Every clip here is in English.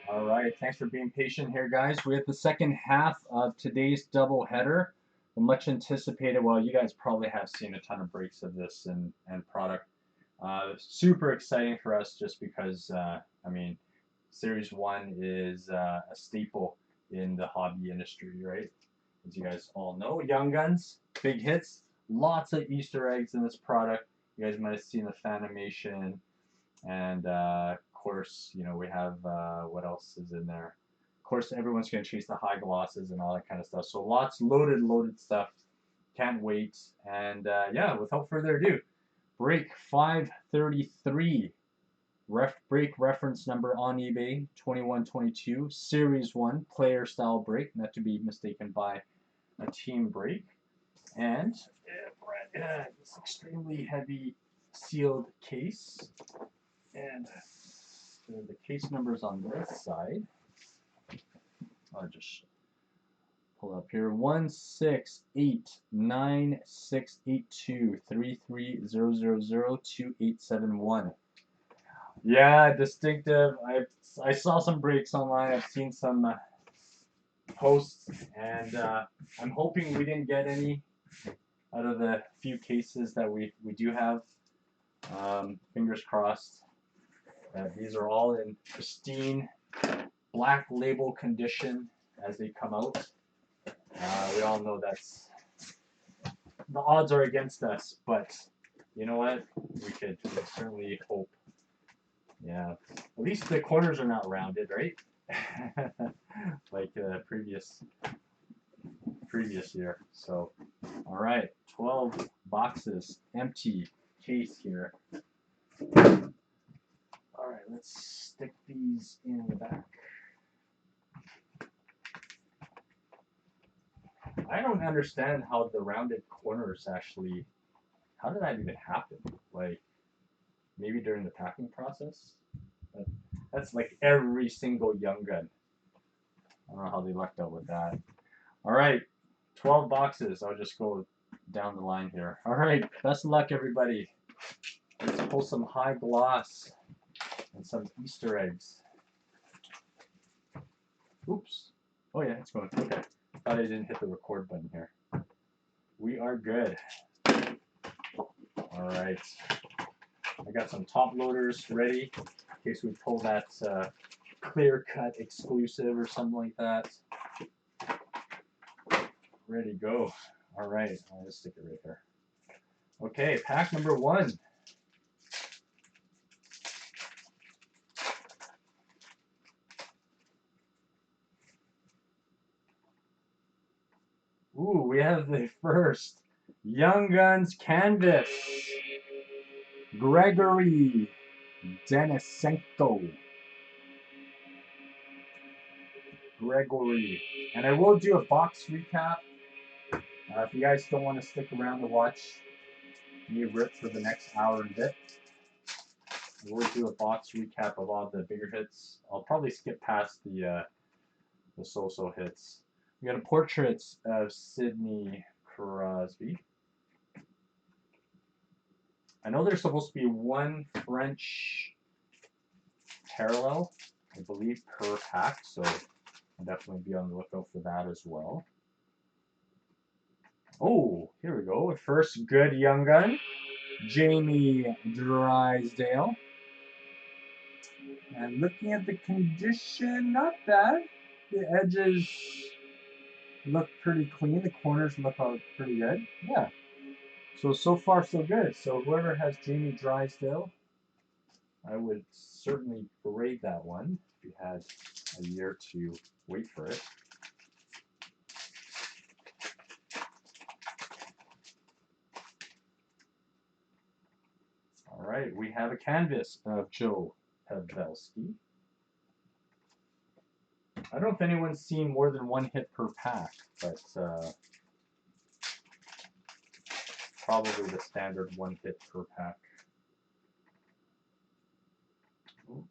All right, thanks for being patient here, guys. We have the second half of today's doubleheader. The much anticipated, well, you guys probably have seen a ton of breaks of this and product. Super exciting for us just because, I mean, Series 1 is a staple in the hobby industry, right? As you guys all know, Young Guns, big hits, lots of Easter eggs in this product. You guys might have seen the Fanimation, and of course, you know, we have what else is in there? Of course, everyone's going to chase the high glosses and all that kind of stuff. So lots loaded stuff. Can't wait. And yeah, without further ado, break 533. Break reference number on eBay 2122 Series 1 player style break, not to be mistaken by a team break. And this extremely heavy sealed case. And the case numbers on this side. I'll just pull up here. 168968233000287. Yeah, distinctive. I saw some breaks online. I've seen some posts, and I'm hoping we didn't get any out of the few cases that we do have. Fingers crossed. These are all in pristine black label condition as they come out. We all know that's the odds are against us, but you know what? We could certainly hope. Yeah, at least the corners are not rounded, right? Like previous year. So, all right, 12 boxes, empty case here. All right, let's stick these in the back. I don't understand how the rounded corners actually, how did that even happen? Like, maybe during the packing process? But that's like every single Young Gun. I don't know how they lucked out with that. All right, 12 boxes. I'll just go down the line here. All right, best of luck, everybody. Let's pull some high gloss and some Easter eggs. Oops. Oh yeah, it's going. Okay. Thought I didn't hit the record button here. We are good. All right. I got some top loaders ready in case we pull that clear cut exclusive or something like that. Ready to go. All right. I'll just stick it right there. Okay, pack number 1. Ooh, we have the first Young Guns canvas. Gregory Denisenko. Gregory. And I will do a box recap. If you guys don't want to stick around to watch me rip for the next hour and a bit, we'll do a box recap of all the bigger hits. I'll probably skip past the so-so hits. We got a portrait of Sidney Crosby. I know there's supposed to be one French parallel, I believe, per pack, so I'll definitely be on the lookout for that as well. Oh, here we go. First good Young Gun, Jamie Drysdale. And looking at the condition, not bad. The edges look pretty clean. The corners look pretty good. Yeah. So far so good. So whoever has Jamie Drysdale, I would certainly grade that one if you had a year to wait for it. All right, we have a canvas of Joe Pavelski. I don't know if anyone's seen more than one hit per pack, but probably the standard one hit per pack. Oh,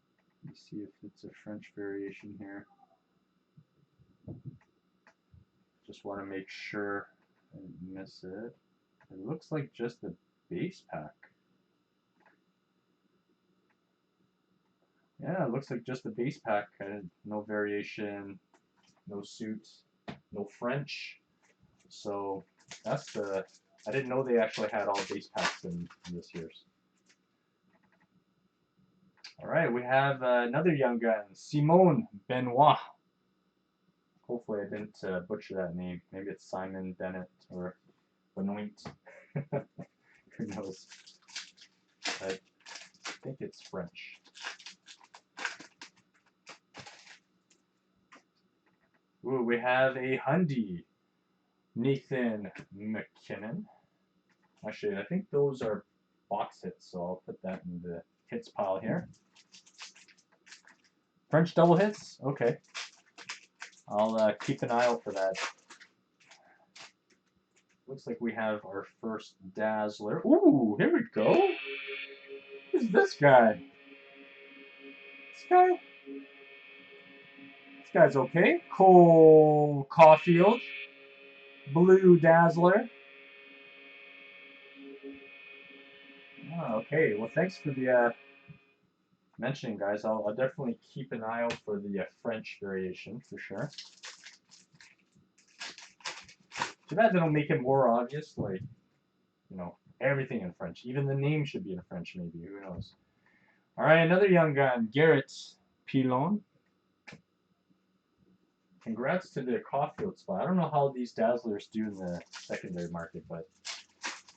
let me see if it's a French variation here. Just want to make sure I didn't miss it. It looks like just the base pack. Yeah, it looks like just the base pack. No variation, no suit, no French. So that's the. I didn't know they actually had all base packs in this year's. All right, we have another young gun, Simone Benoit. Hopefully, I didn't butcher that name. Maybe it's Simon Bennett or Benoit. Who knows? I think it's French. Ooh, we have a Hyundai, Nathan McKinnon. Actually, I think those are box hits, so I'll put that in the hits pile here. French double hits? Okay. I'll keep an eye out for that. Looks like we have our first Dazzler. Ooh, here we go. Who's this guy? This guy's okay. Cole Caulfield. Blue Dazzler. Oh, okay, well thanks for the mentioning, guys. I'll definitely keep an eye out for the French variation for sure. Too bad they don't make it more obvious, like, you know, everything in French. Even the name should be in French, maybe. Who knows? All right, another young gun, Garrett Pilon. Congrats to the Caulfield spot. I don't know how these Dazzlers do in the secondary market, but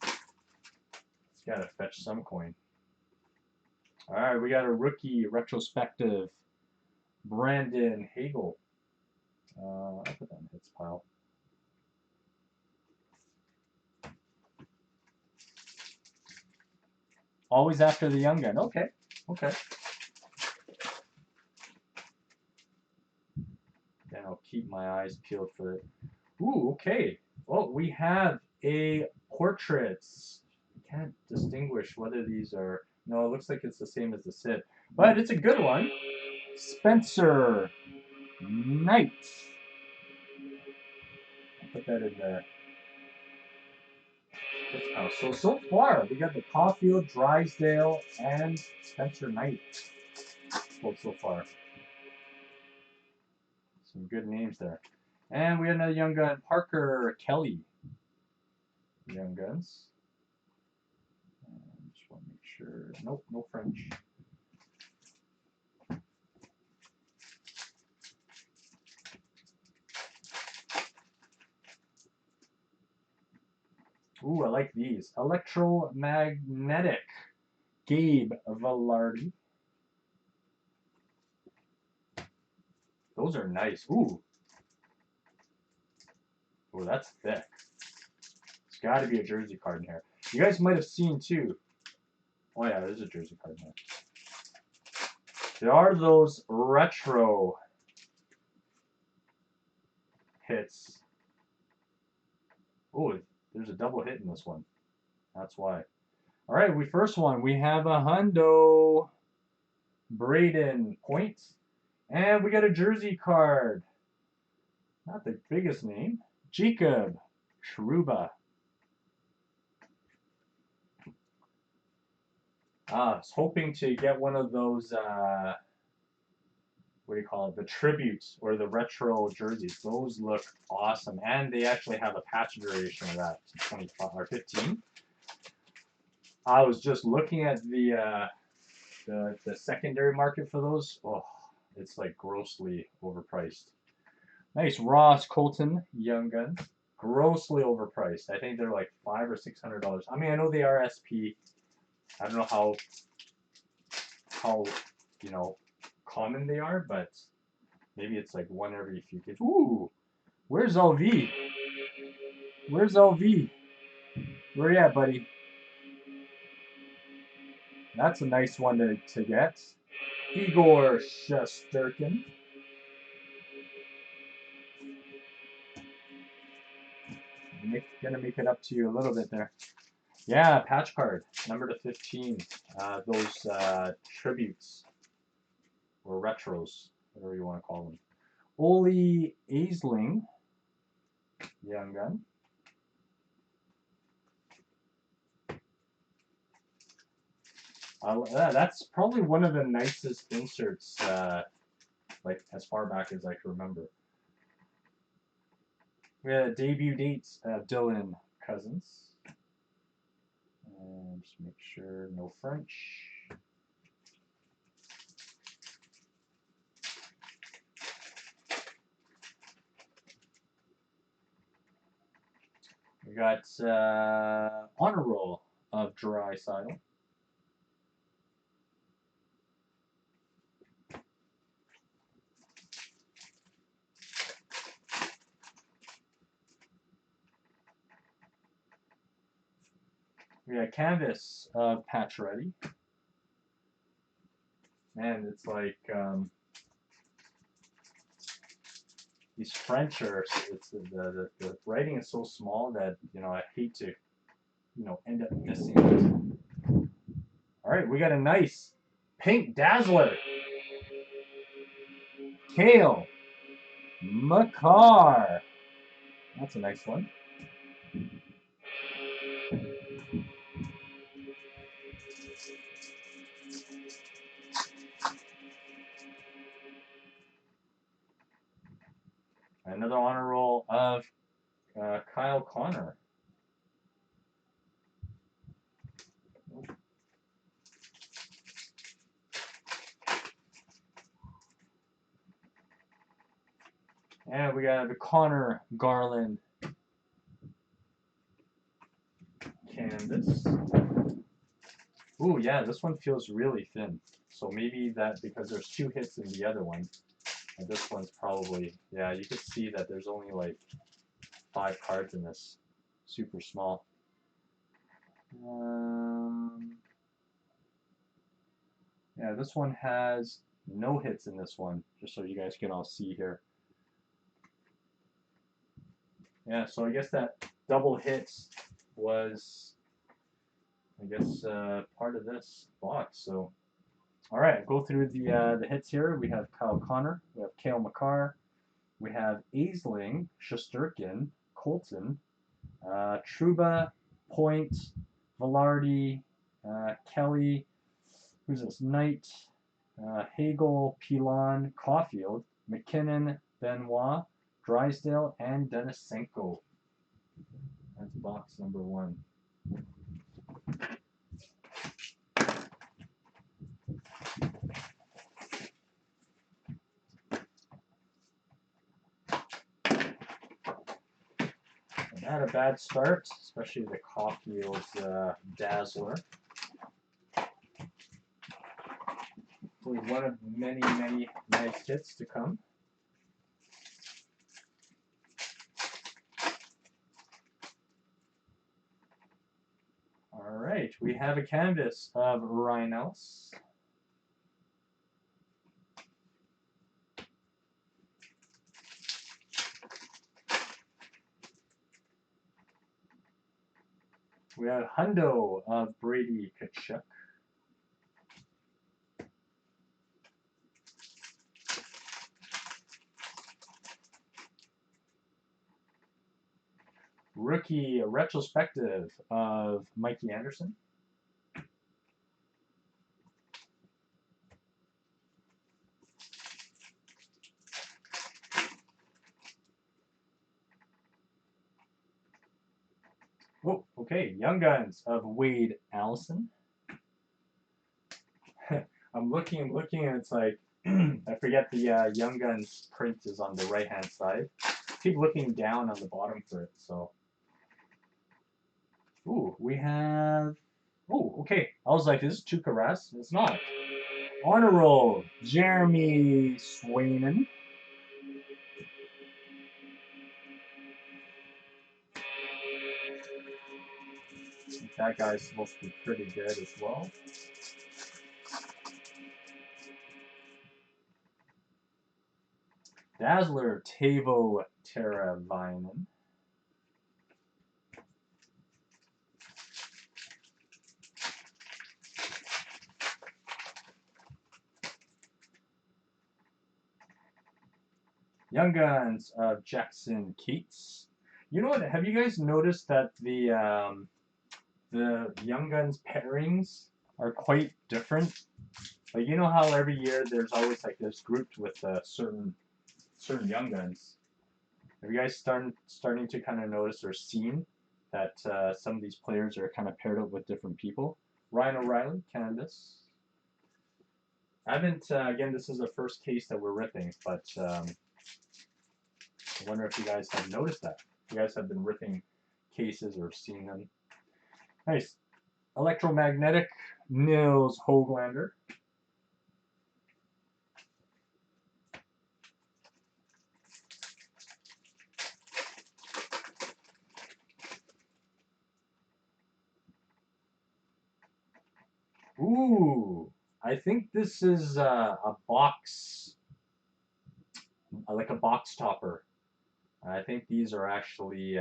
it's got to fetch some coin. All right, we got a rookie retrospective, Brandon Hagel. I'll put that in the hits pile. Always after the young gun. Okay, okay. Then I'll keep my eyes peeled for it. Ooh, okay. Well, we have a portraits. Can't distinguish whether these are. No, it looks like it's the same as the Sid, but it's a good one. Spencer Knight. I'll put that in there. So far, we got the Caulfield, Drysdale, and Spencer Knight. So far. Some good names there. And we have another young gun, Parker Kelly. Young guns. Just want to make sure. Nope, no French. Ooh, I like these. Electromagnetic. Gabe Velarde. Those are nice. Ooh. Ooh, that's thick. There's got to be a jersey card in here. You guys might have seen too. Oh yeah, there's a jersey card in here. There are those retro hits. Oh, there's a double hit in this one. That's why. All right, we have a Hundo Braden Point, and we got a jersey card. Not the biggest name. Jacob Shruba. I was hoping to get one of those, what do you call it, the tributes or the retro jerseys. Those look awesome, and they actually have a patch variation of that to 25 or 15. I was just looking at the secondary market for those. Oh, it's like grossly overpriced. Nice Ross Colton Young Guns. Grossly overpriced. I think they're like $500 or $600. I mean, I know they are SP. I don't know how you know common they are, but maybe it's like one every few kids. Ooh, where's LV? Where's LV? Where you at, buddy? That's a nice one to get. Igor Shesterkin. Gonna make it up to you a little bit there. Yeah, patch card, number to 15. Those tributes or retros, whatever you want to call them. Ole Aisling. Young Gun. That's probably one of the nicest inserts, like as far back as I can remember. We had debut dates of Dylan Cousins. And just make sure no French. We got honor roll of Draisaitl. We got canvas of Pacioretty. Man, it's like these French are. It's the writing is so small that I hate to end up missing it. All right, we got a nice pink Dazzler. Cale Makar. That's a nice one. Another honor roll of Kyle Connor. And we got the Connor Garland canvas. Ooh, yeah, this one feels really thin. So maybe that because there's 2 hits in the other one. And this one's probably, yeah, you could see that there's only like 5 cards in this. Super small. Yeah, this one has no hits in this one, just so you guys can all see here. Yeah, so I guess that double hits was, part of this box. So, all right, go through the hits here. We have Kyle Connor, we have Cale Makar, we have Aisling, Shesterkin, Colton, Trouba, Point, Velarde, Kelly, who's this? Knight, Hagel, Pilon, Caulfield, McKinnon, Benoit, Drysdale, and Denisenko. That's box number 1. Not a bad start, especially the Caulfield's Dazzler. One of many, many nice hits to come. All right, we have a canvas of Ryan Ellis. We have Hundo of Brady Tkachuk. Rookie retrospective of Mikey Anderson. Oh, okay. Young Guns of Wade Allison. I'm looking, and it's like, I forget the Young Guns print is on the right-hand side. Keep looking down on the bottom for it, so. Ooh, we have, oh, okay. I was like, is this Tuukka Rask? It's not. Honor roll, Jeremy Swayman. That guy's supposed to be pretty good as well. Dazzler, Teuvo Teravainen. Young Guns of Jackson Keats. You know what? Have you guys noticed that the Young Guns pairings are quite different? Like, you know how every year there's always like this grouped with certain Young Guns. Have you guys starting to kind of notice or seen that some of these players are kind of paired up with different people? Ryan O'Reilly, Canvas. I haven't, again, this is the first case that we're ripping, but I wonder if you guys have noticed that. You guys have been ripping cases or seen them. Nice. Electromagnetic, Nils Hoglander. Ooh, I think this is a box, like a box topper. I think these are actually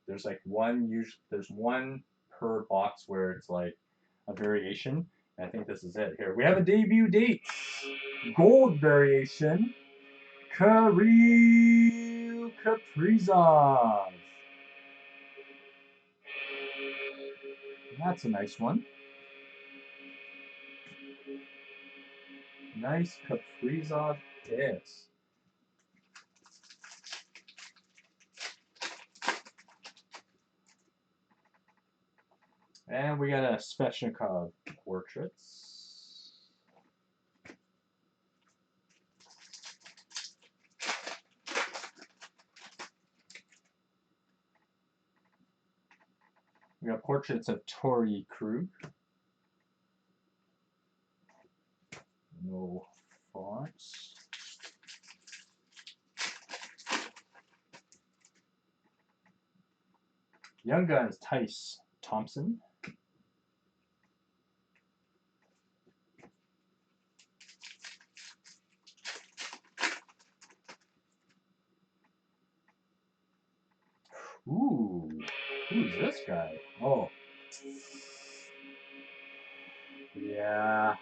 there's like there's one per box where it's like a variation. I think this is it. Here we have a debut date, gold variation, Kirill Kaprizov. That's a nice one. Nice Kaprizov is. And we got a Sveshnikov portraits. We got portraits of Torrey Krug. No fonts. Young Guns, Tice Thompson. Ooh, who's this guy? Oh, yeah.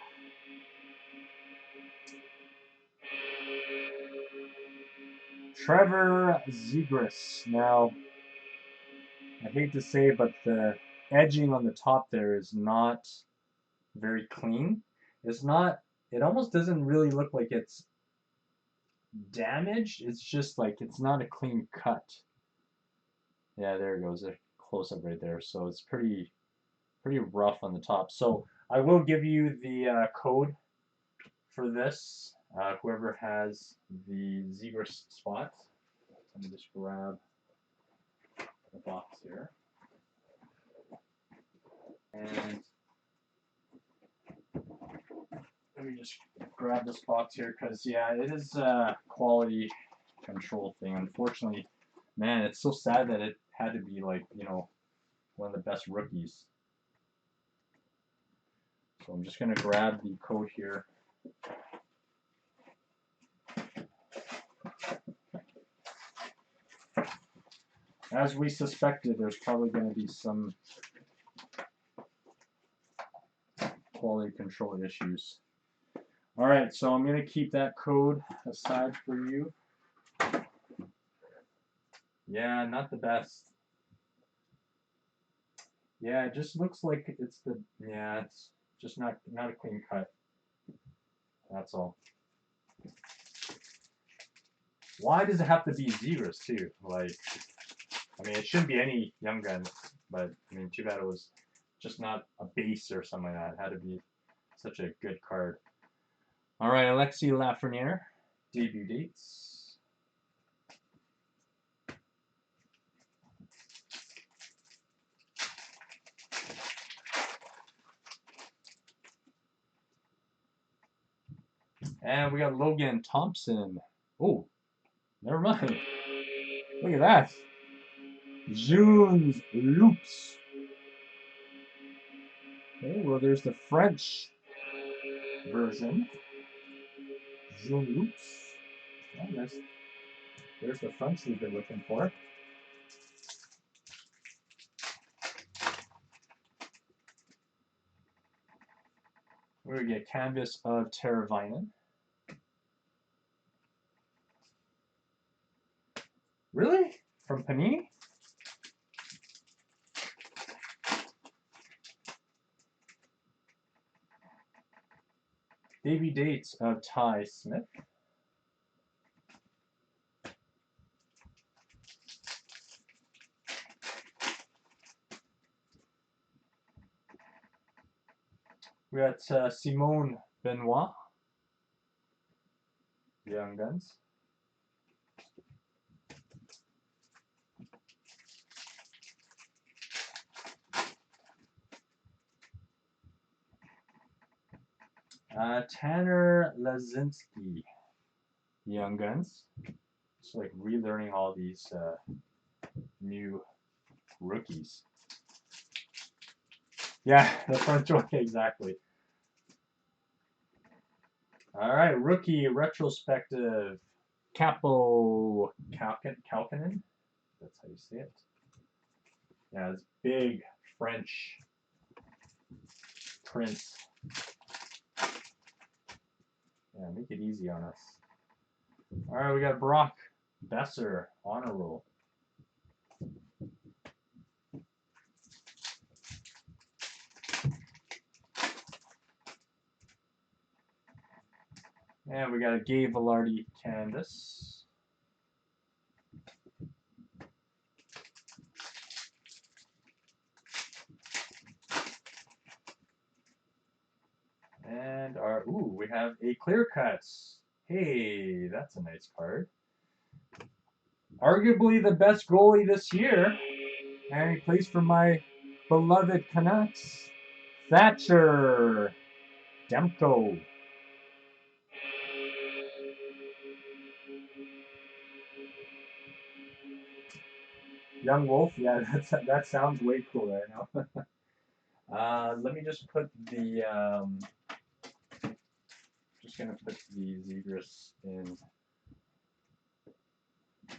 Trevor Zegras. Now, I hate to say it, but the edging on the top there is not very clean. It's not, it almost doesn't really look like it's damaged. It's just like it's not a clean cut. Yeah, there it goes. A close up right there. So it's pretty rough on the top. So I will give you the code for this. Whoever has the Zegras spot. Let me just grab the box here. And let me just grab this box here because, yeah, it is a quality control thing. Unfortunately, man, it's so sad that it had to be like, you know, one of the best rookies. So I'm just going to grab the code here. As we suspected, there's probably going to be some quality control issues. All right, so I'm going to keep that code aside for you. Yeah, not the best. Yeah, it just looks like it's it's just not a clean cut. That's all. Why does it have to be Zegras too? Like, I mean, it shouldn't be any Young Guns, but I mean, too bad it was just not a base or something like that. It had to be such a good card. All right, Alexis Lafreniere, debut dates. And we got Logan Thompson. Oh, never mind. Look at that. Junes Loops. Okay, well, there's the French version. Junes Loops. Oh, there's the French we've been looking for. We're going to get canvas of Teravainen. Really? From Panini? Davy Dates of Ty Smith. We got Simone Benoit, Young Guns. Tanner Lazinski, Young Guns. Just like relearning all these new rookies. Yeah, the front door, exactly. All right, rookie retrospective. Capo Kalkinen. That's how you say it. Yeah, it's big French prince. Yeah, make it easy on us. All right, we got Brock Besser, honor roll. And we got a Gabe Velarde canvas. And our, ooh, we have a clear cuts. Hey, that's a nice card. Arguably the best goalie this year. And he plays for my beloved Canucks. Thatcher Demko. Young Wolf, yeah, that sounds way cool right now. Let me just put the just gonna put the Zegras in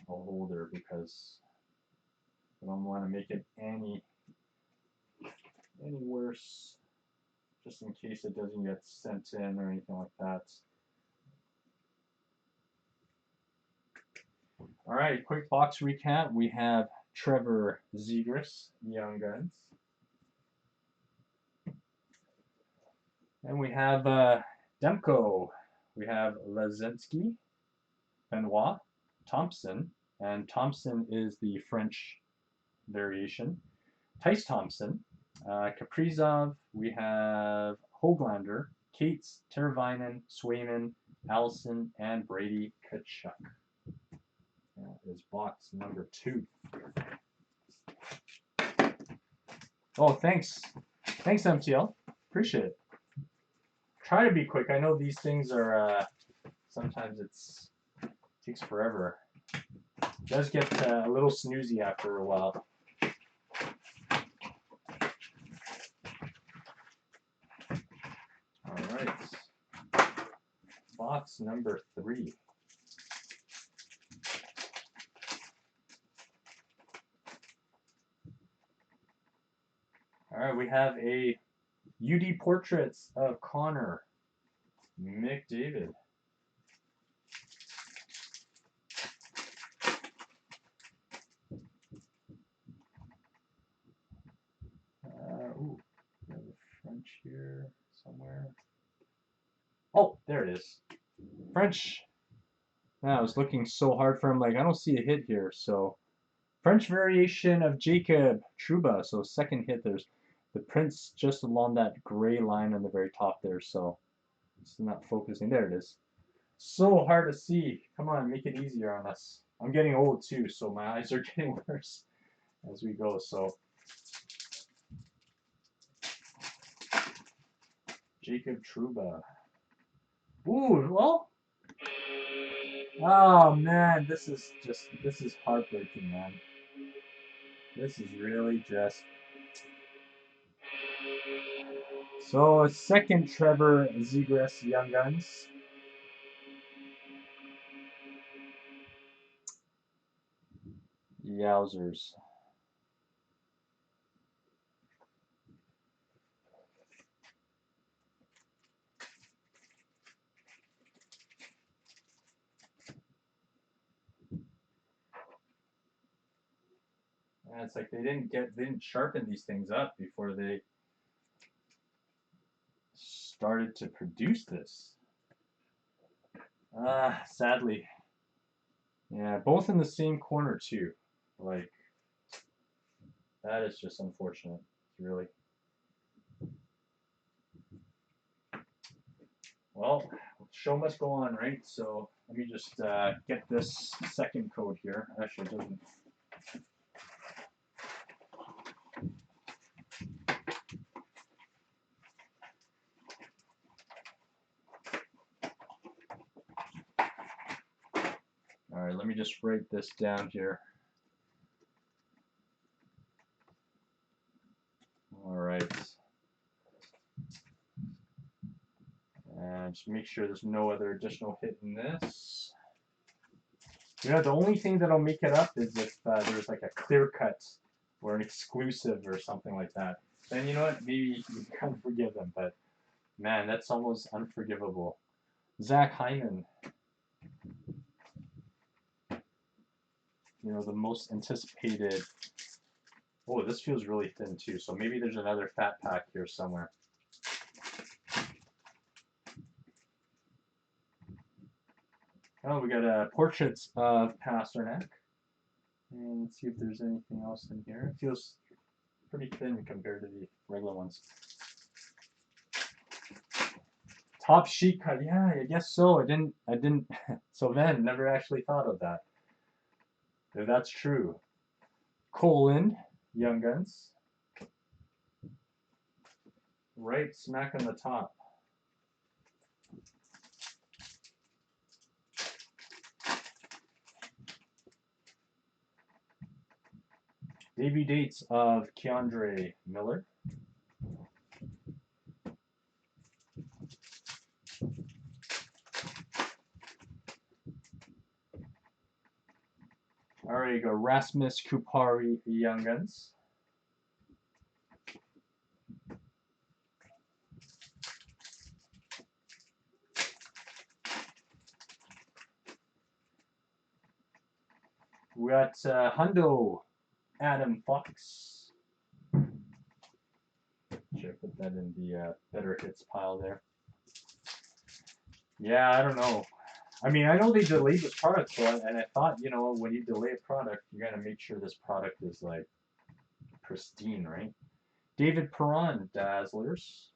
a holder because I don't want to make it any worse, just in case it doesn't get sent in or anything like that. All right, quick box recap. We have Trevor Zegras, Young Guns. And we have Demko. We have Lazinski, Benoit, Thompson, and Thompson is the French variation. Tice Thompson, Kaprizov. We have Hoglander, Cates, Teravainen, Swayman, Allison, and Brady Tkachuk. That is box number 2. Oh, thanks. Thanks, MTL. Appreciate it. Try to be quick. I know these things are, sometimes it takes forever. It does get a little snoozy after a while. All right. Box number 3. All right, we have a UD Portraits of Connor Mcdavid. Ooh, we have a French here somewhere. Oh, there it is. French. Yeah, I was looking so hard for him, like, I don't see a hit here. So, French variation of Jacob Trouba. So, second hit, there's the Prince just along that gray line on the very top there. So, it's not focusing. There it is. So hard to see. Come on, make it easier on us. I'm getting old too, so my eyes are getting worse as we go. So, Jacob Trouba. Ooh, well. Oh man, this is heartbreaking, man. This is really just. So, second Trevor Zegras Young Guns. Yowzers. Yeah, it's like they didn't sharpen these things up before they started to produce this. Sadly. Yeah, both in the same corner too. Like, that is just unfortunate, really. Well, show must go on, right? So let me just get this second code here. Actually, it doesn't. All right, let me just write this down here. All right. And just make sure there's no other additional hit in this. You know, the only thing that'll make it up is if there's like a clear cut or an exclusive or something like that. Then you know what? Maybe you can kind of forgive them, but man, that's almost unforgivable. Zach Hyman. You know, the most anticipated. Oh, this feels really thin too, so maybe there's another fat pack here somewhere. Oh, we got portraits of Pasternak. And let's see if there's anything else in here. It feels pretty thin compared to the regular ones. Top sheet cut, yeah, I guess so. I didn't. So then, never actually thought of that. If that's true. Colin, Young Guns. Right smack on the top. Debut dates of Keandre Miller. All right, you go Rasmus Kupari, Young Guns. We got Hundo, Adam Fox. Should I put that in the better hits pile there? Yeah, I don't know. I mean, I know they delayed this product, so and I thought, you know, when you delay a product, you gotta make sure this product is like pristine, right? David Perron, Dazzlers.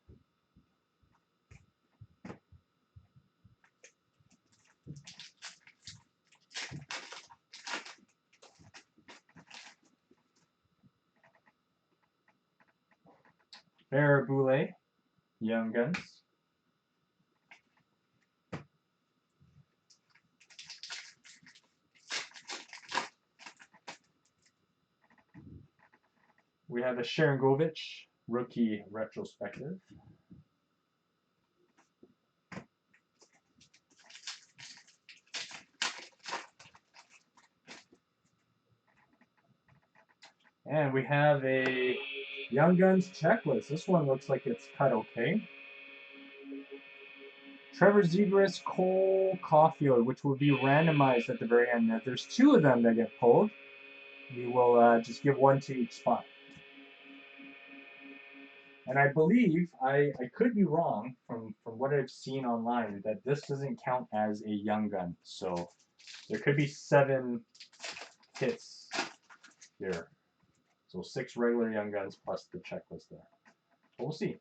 Barabule, Young Guns. We have a Sharangovich, rookie retrospective. And we have a Young Guns checklist. This one looks like it's cut okay. Trevor Zegras, Cole Caulfield, which will be randomized at the very end. If there's two of them that get pulled, we will just give one to each spot. And I believe, I could be wrong from what I've seen online, that this doesn't count as a Young Gun. So there could be 7 hits here. So 6 regular Young Guns plus the checklist there. But we'll see.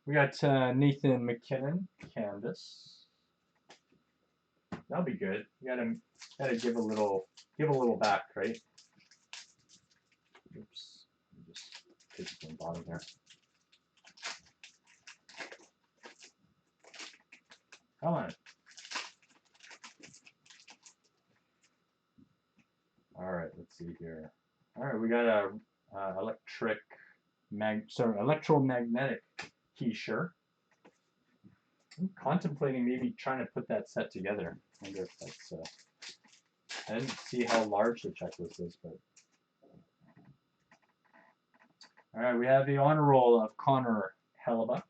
We got Nathan McKinnon, Canvas. That'll be good. You gotta give a little back, right? Oops. Just take it from the bottom here. Come on. All right, let's see here. All right, we got a electromagnetic T-shirt. I'm contemplating maybe trying to put that set together. I wonder if that's. I didn't see how large the checklist is, but. All right, we have the honor roll of Connor Hellebuck.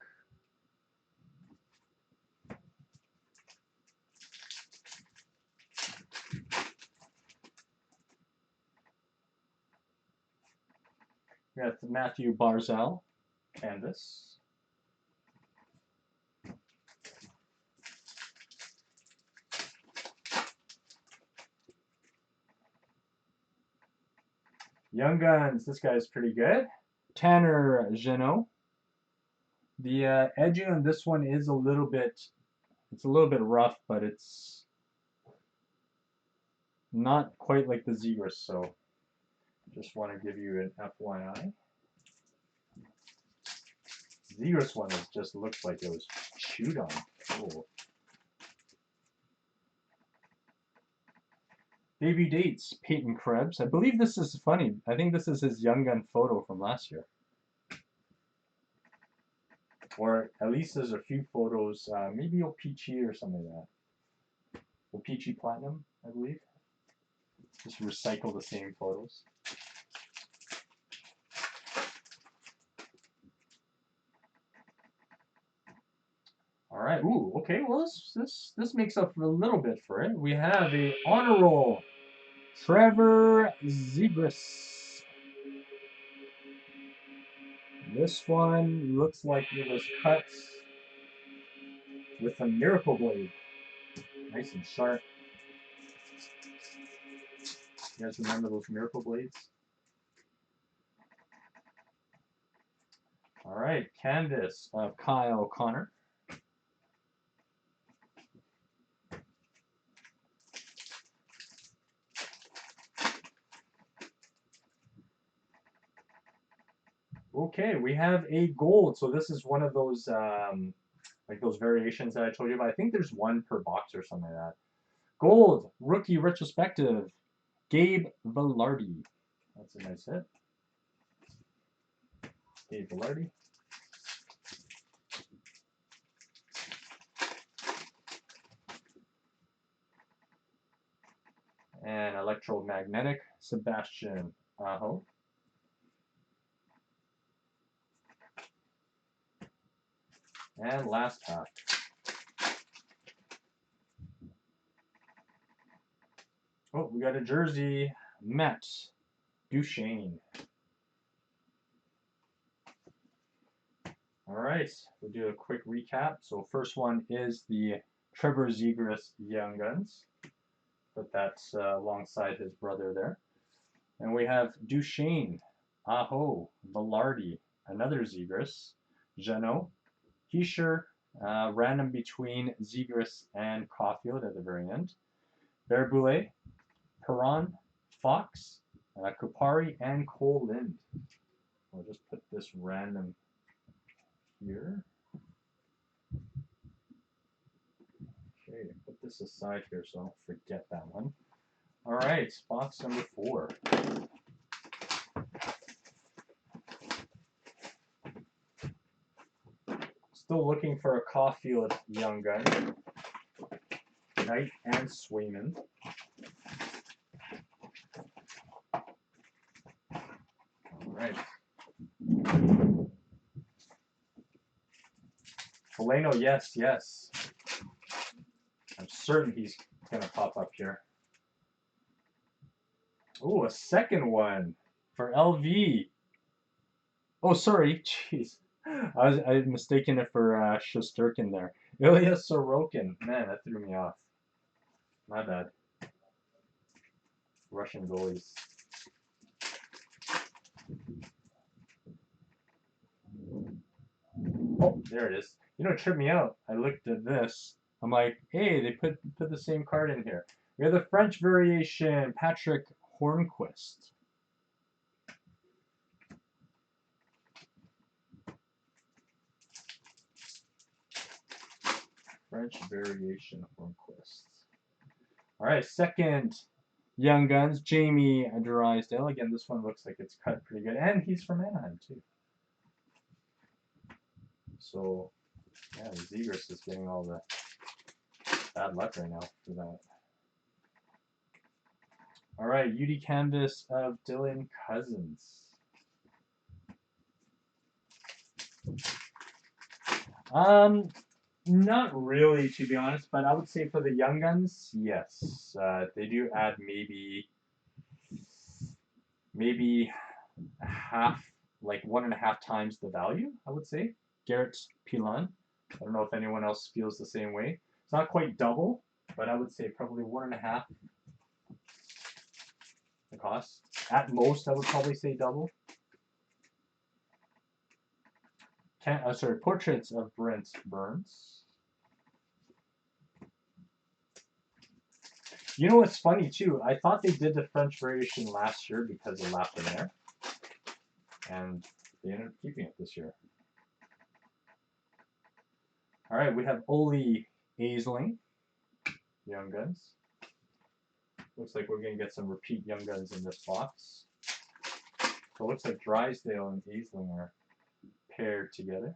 We got Matthew Barzal, Canvas. Young Guns, this guy's pretty good. Tanner Jeannot. The edging on this one is a little bit, it's a little bit rough, but it's not quite like the Zegras, so just want to give you an FYI. Zegras one is just looks like it was chewed on. Cool. Debut dates, Peyton Krebs. I believe this is funny. I think this is his Young Gun photo from last year. Or at least there's a few photos, maybe O-Pee-Chee or something like that. O-Pee-Chee Platinum, I believe. Just recycle the same photos. All right. Ooh. Okay. Well, this makes up for a little bit for it. We have a honor roll. Trevor Zegras. This one looks like it was cut with a miracle blade. Nice and sharp. You guys remember those miracle blades? All right. Canvas of Kyle Connor. Okay, we have a gold. So this is one of those like those variations that I told you about. I think there's one per box or something like that. Gold rookie retrospective, Gabe Velarde. That's a nice hit. Gabe Velarde. And electromagnetic, Sebastian Aho. And last pack. Oh, we got a jersey, Matt Duchesne. All right, we'll do a quick recap. So first one is the Trevor Zegras Young Guns. Put that alongside his brother there. And we have Duchesne, Aho, Velarde, another Zegras, Jeannot, Heischer, random between Zegras and Caulfield at the very end, Berboulet, Perron, Fox, Kupari, and Cole Lind. I'll just put this random here. Okay, put this aside here so I don't forget that one. All right, box number 4. Still looking for a Caulfield Young Gun. Knight and Swayman. All right. Polano, yes, yes. I'm certain he's going to pop up here. Oh, a second one for LV. Oh, sorry. Jeez. I was mistaken it for Shesterkin there. Ilya Sorokin. Man, that threw me off. My bad. Russian goalies. Oh, there it is. You know, it tripped me out. I looked at this. I'm like, hey, they put the same card in here. We have the French variation, Patrick Hornquist. French variation Hornquist. All right, second Young Guns, Jamie Drysdale. Again, this one looks like it's cut pretty good, and he's from Anaheim too. So, yeah, Zegras is getting all the bad luck right now for that. All right, UD Canvas of Dylan Cousins. Not really, to be honest, but I would say for the Young Guns, yes. They do add maybe half, like 1.5 times the value, I would say. Garrett Pilon. I don't know if anyone else feels the same way. It's not quite double, but I would say probably 1.5 the cost. At most, I would probably say double. Sorry, portraits of Brent Burns. You know what's funny too? I thought they did the French variation last year because of Lafreniere, and they ended up keeping it this year. All right, we have Ole Aisling, Young Guns. Looks like we're going to get some repeat Young Guns in this box. So it looks like Drysdale and Aisling are paired together.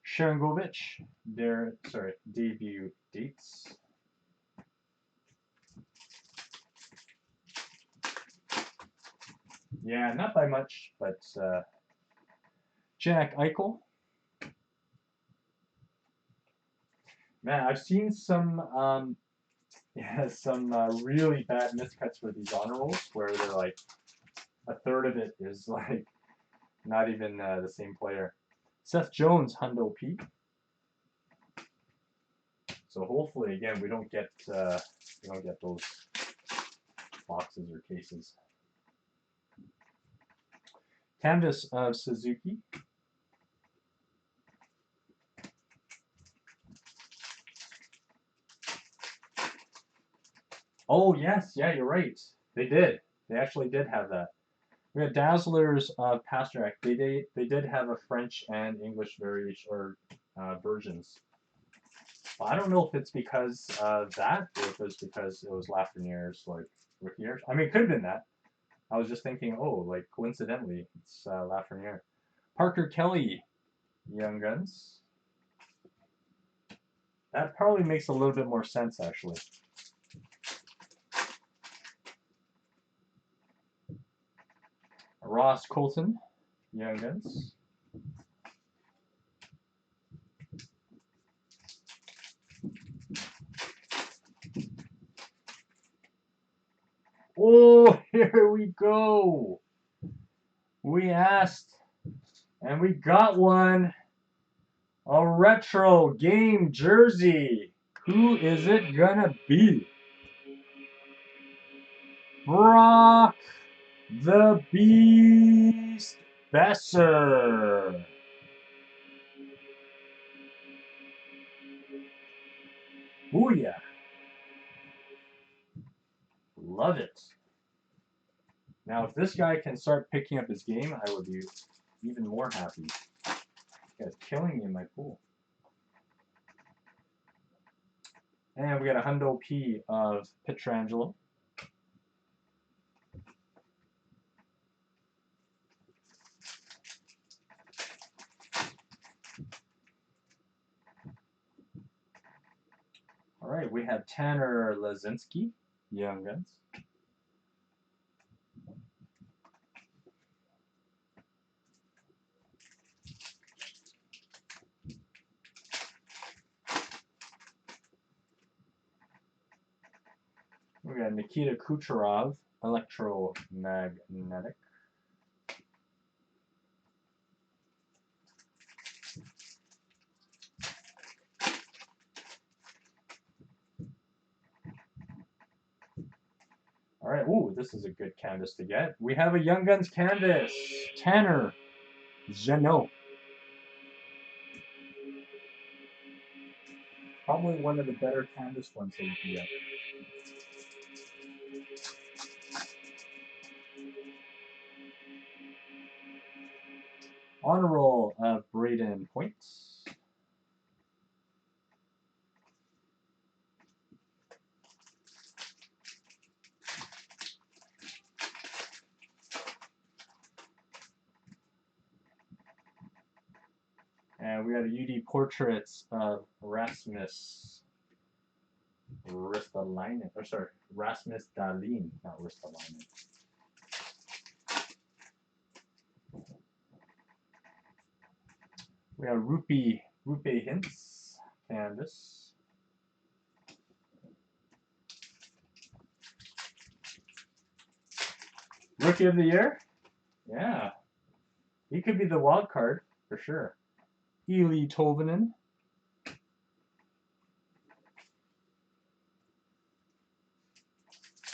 Sharangovich, debut dates. Yeah, not by much, but Jack Eichel. Man, I've seen some really bad miscuts for these honor rolls where they're like a third of it is like not even the same player. Seth Jones, Hundo P. So hopefully, again, we don't get those boxes or cases. Canvas of Suzuki. Oh yes, yeah, you're right. They did. They actually did have that. We had Dazzlers of Pasternak. They did have a French and English variation or versions. Well, I don't know if it's because of that or if it's because it was Lafreniere's like rookie years. I mean, it could have been that. I was just thinking, oh, like coincidentally, it's Lafreniere. Parker Kelly, Young Guns. That probably makes a little bit more sense, actually. Ross Colton, Young Guns. Oh, here we go. We asked, and we got one. A retro game jersey. Who is it gonna be? Brock the Beast Besser. Booyah. Love it. Now, if this guy can start picking up his game, I would be even more happy. This guy's killing me in my pool. And we got a Hundo P of Pietrangelo. All right, we have Tanner Lazinski, Young Guns. We got Nikita Kucherov, Electromagnetic. All right, ooh, this is a good canvas to get. We have a Young Guns canvas, Tanner Jeannot. Probably one of the better canvas ones that you can get. Honor roll of Braden Point. And we got a UD Portraits of Rasmus Ristolainen. Or sorry, Rasmus Dahlin, not Ristolainen. We have Rupe Hintz canvas. Rookie of the Year? Yeah. He could be the wild card for sure. Eeli Tolvanen.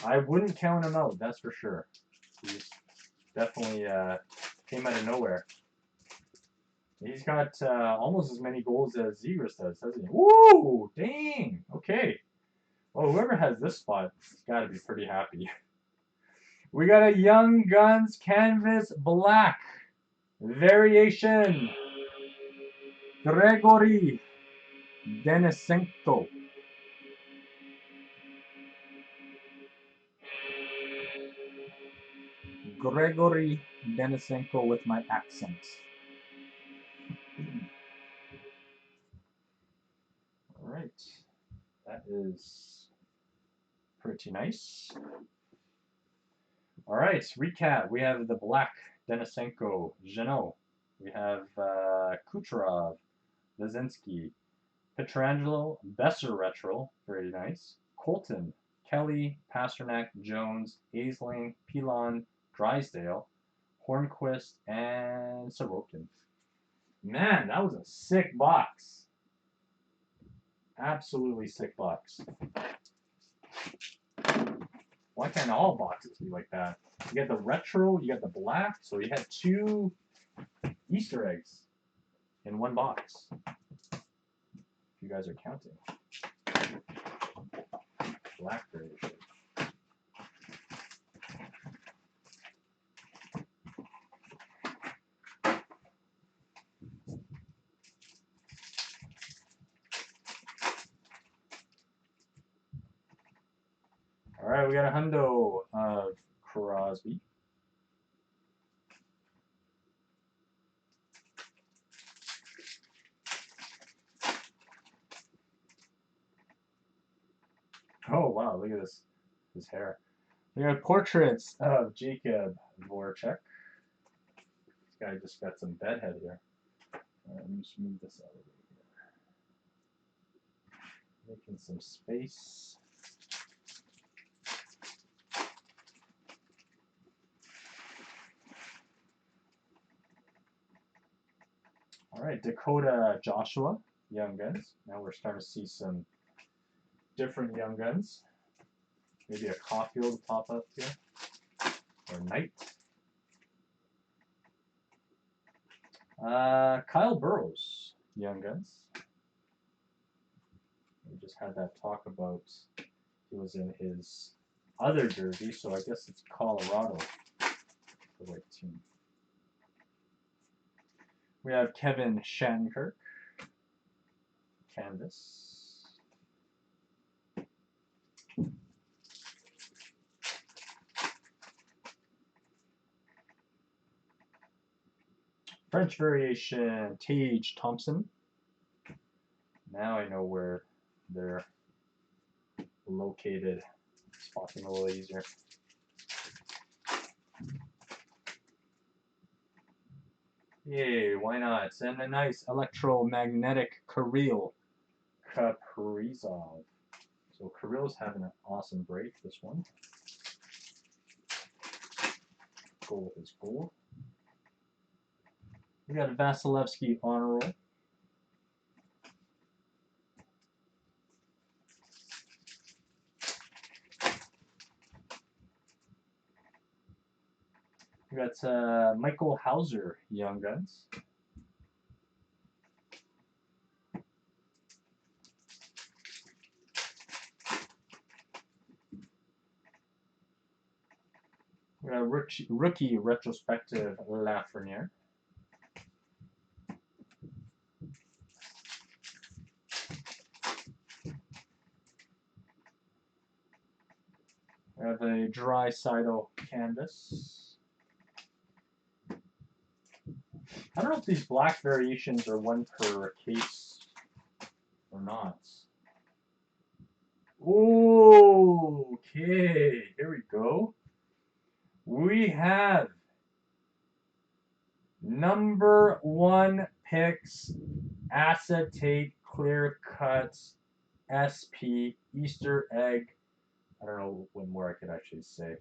I wouldn't count him out, that's for sure. He's Definitely came out of nowhere. He's got almost as many goals as Zegras does, doesn't he? Woo! Dang! Okay. Well, whoever has this spot has got to be pretty happy. We got a Young Guns Canvas Black variation. Gregory Denisenko. Gregory Denisenko with my accent. All right. That is pretty nice. All right, recap. We have the black Denisenko, Jeannot. We have Kucherov, Lazinski, Petrangelo, Besser retro, very nice. Colton, Kelly, Pasternak, Jones, Aisling, Pilon, Drysdale, Hornquist, and Sorokin. Man, that was a sick box. Absolutely sick box. Why can't all boxes be like that? You get the retro, you got the black, so you had 2 Easter eggs in one box. If you guys are counting. Black variation. All right, we got a hundo of Crosby. Oh wow, look at this, his hair. We got portraits of Jacob Voracek. This guy just got some bedhead here. Let me just move this out of here. Making some space. All right, Dakota Joshua, Young Guns. Now we're starting to see some different Young Guns. Maybe a Caulfield pop up here. Or Knight. Kyle Burrows, Young Guns. We just had that talk about he was in his other jersey, so I guess it's Colorado, the white team. We have Kevin Shattenkirk, canvas. French variation, Tage Thompson. Now I know where they're located. Spotting a little easier. Yay, why not? And a nice electromagnetic Kirill Kaprizov. So Kirill's having an awesome break, this one. Go with his goal. We got a Vasilevsky honor roll. We got Michael Hauser, Young Guns. We got rookie retrospective Lafreniere. We have a Draisaitl canvas. I don't know if these black variations are one per case or not. Okay, here we go. We have number 1 picks, acetate, clear cuts, SP, Easter egg. I don't know what more I could actually say.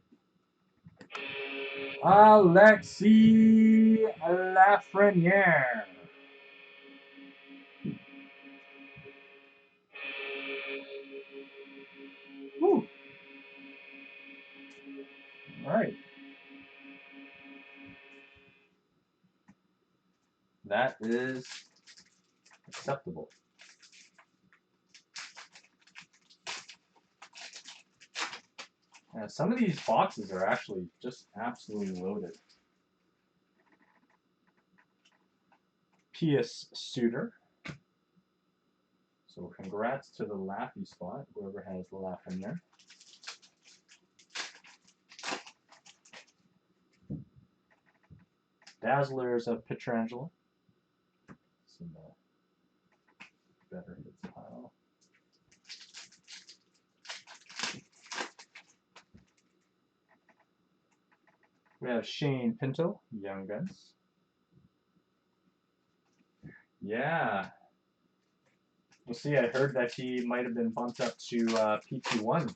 Alexis Lafreniere. Woo. All right. that is acceptable. Some of these boxes are actually just absolutely loaded. Pius Suter. So congrats to the Laffy spot, whoever has the laugh in there. Dazzlers of Pietrangelo. Some better hits pile. We have Shane Pinto, Young Guns. Yeah. We'll see, I heard that he might have been bumped up to PT1.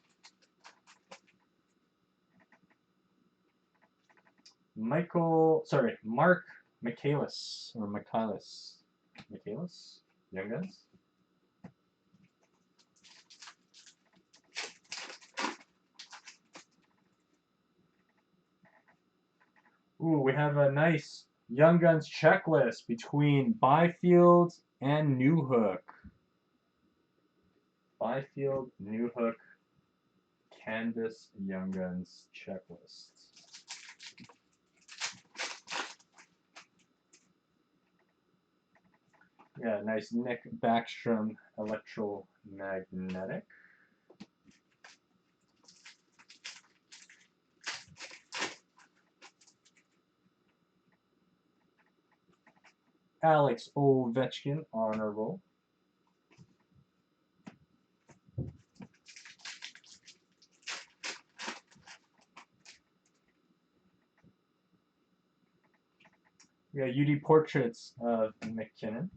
Mark Michaelis, or Michaelis, Young Guns. Ooh, we have a nice Young Guns checklist between Byfield and Newhook. Byfield, Newhook, Canvas, Young Guns checklist. Yeah, nice Nick Backstrom electromagnetic. Alex Ovechkin honor roll. We got UD portraits of McKinnon.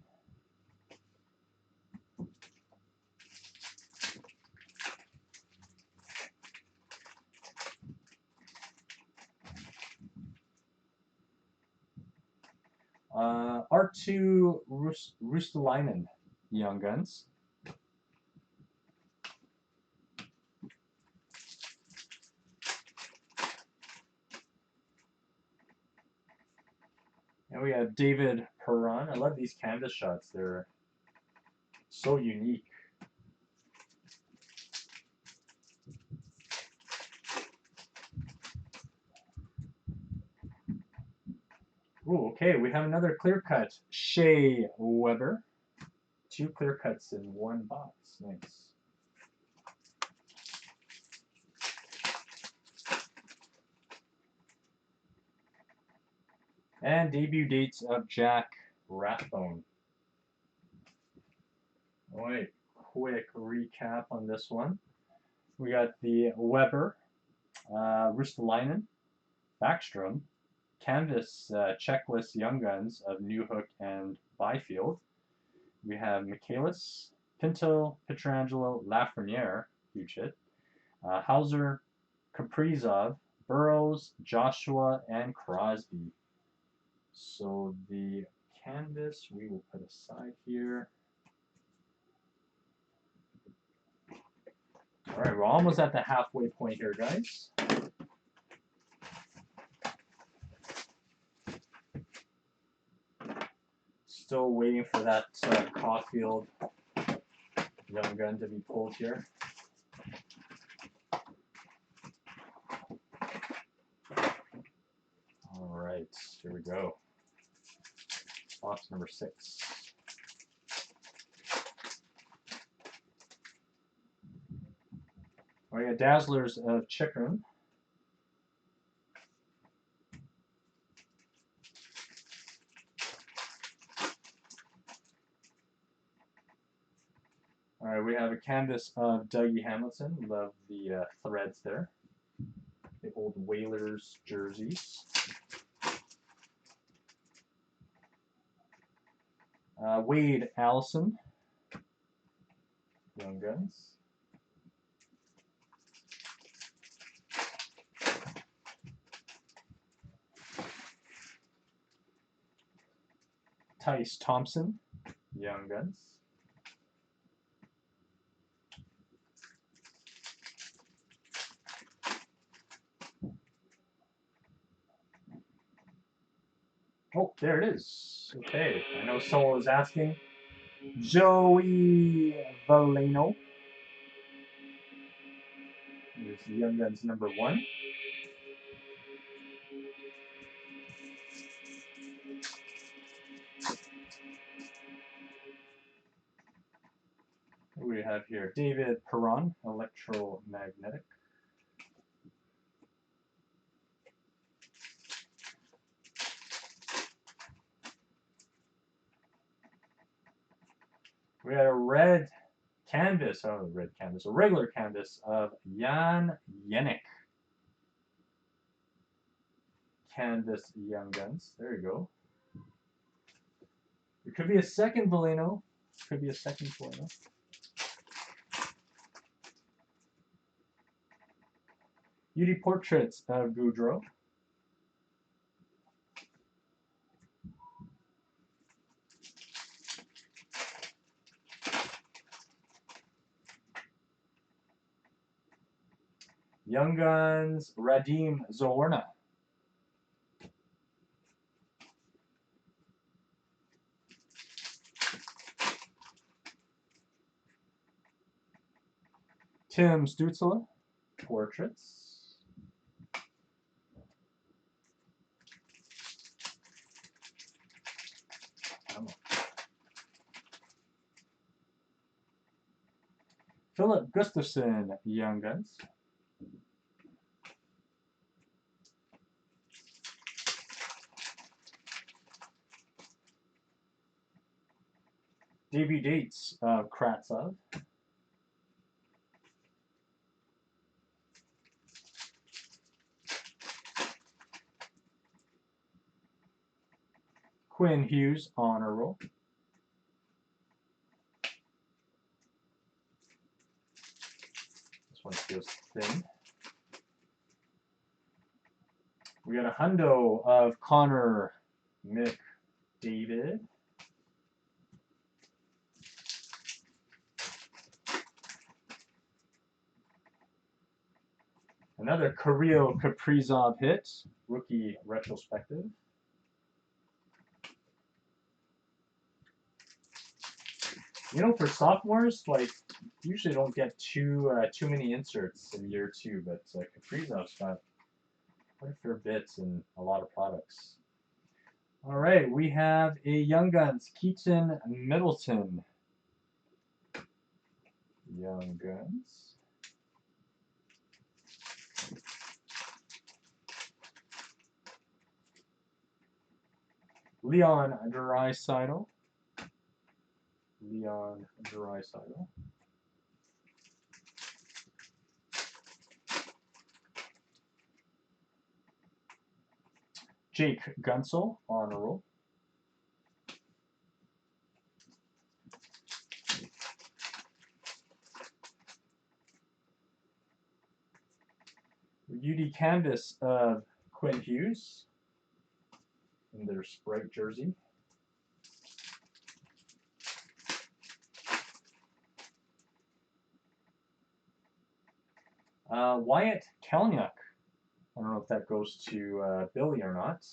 R2 Rustalainen, Young Guns. And we have David Perron. I love these canvas shots. They're so unique. Ooh, okay, we have another clear cut. Shea Weber. 2 clear cuts in 1 box. Nice. And debut dates of Jack Rathbone. All right, quick recap on this one. We got the Weber, Ristolainen, Backstrom, Canvas checklist Young Guns of Newhook and Byfield. We have Michaelis, Pinto, Pietrangelo, Lafreniere, huge hit, Hauser, Kaprizov, Burrows, Joshua, and Crosby. So the canvas we will put aside here. All right, we're almost at the halfway point here, guys. Still waiting for that Caulfield Young Gun to be pulled here. All right, here we go. Box number 6. All right, Dazzlers of Chikrin. All right, we have a canvas of Dougie Hamilton. Love the threads there. The old Whalers jerseys. Wade Allison. Young Guns. Tice Thompson. Young Guns. Oh, there it is. Okay, I know someone was asking. Joey Valeno is Young Guns #1. What do we have here? David Perron, Electromagnetic. We had a red canvas, oh, red canvas, a regular canvas of Jan Jenik. Canvas Young Guns. There you go. It could be a second Valeno. Could be a second Valeno. Beauty Portraits of Goudreau. Young Guns Radim Zohorna. Tim Stützle, Portraits. Philip Gustafson, Young Guns. Debut dates of Kratsov. Quinn Hughes, Honor Roll. This one feels thin. We got a hundo of Connor McDavid. Another Kirill Kaprizov hit, rookie retrospective. You know, for sophomores, like usually don't get too many inserts in year 2, but Kaprizov's got quite a fair bit in a lot of products. All right, we have a Young Guns Keaton Middleton. Young Guns. Leon Draisaitl. Leon Draisaitl. Jake Gunsel, Honor Roll. UD Canvas of Quinn Hughes in their Sprite jersey. Wyatt Kalynuk. I don't know if that goes to Billy or not.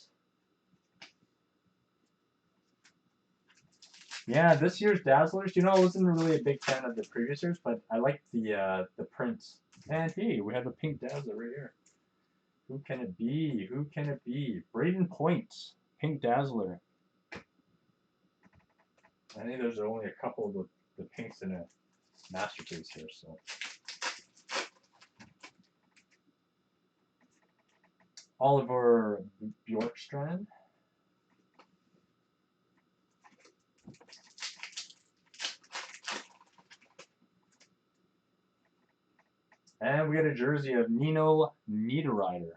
Yeah, this year's Dazzlers, you know, I wasn't really a big fan of the previous years, but I liked the print. And hey, we have a pink Dazzler right here. Who can it be? Who can it be? Braden Point, pink Dazzler. I think there's only a couple of the pinks in a masterpiece here, so. Oliver Bjorkstrand. And we got a jersey of Nino Niederreiter.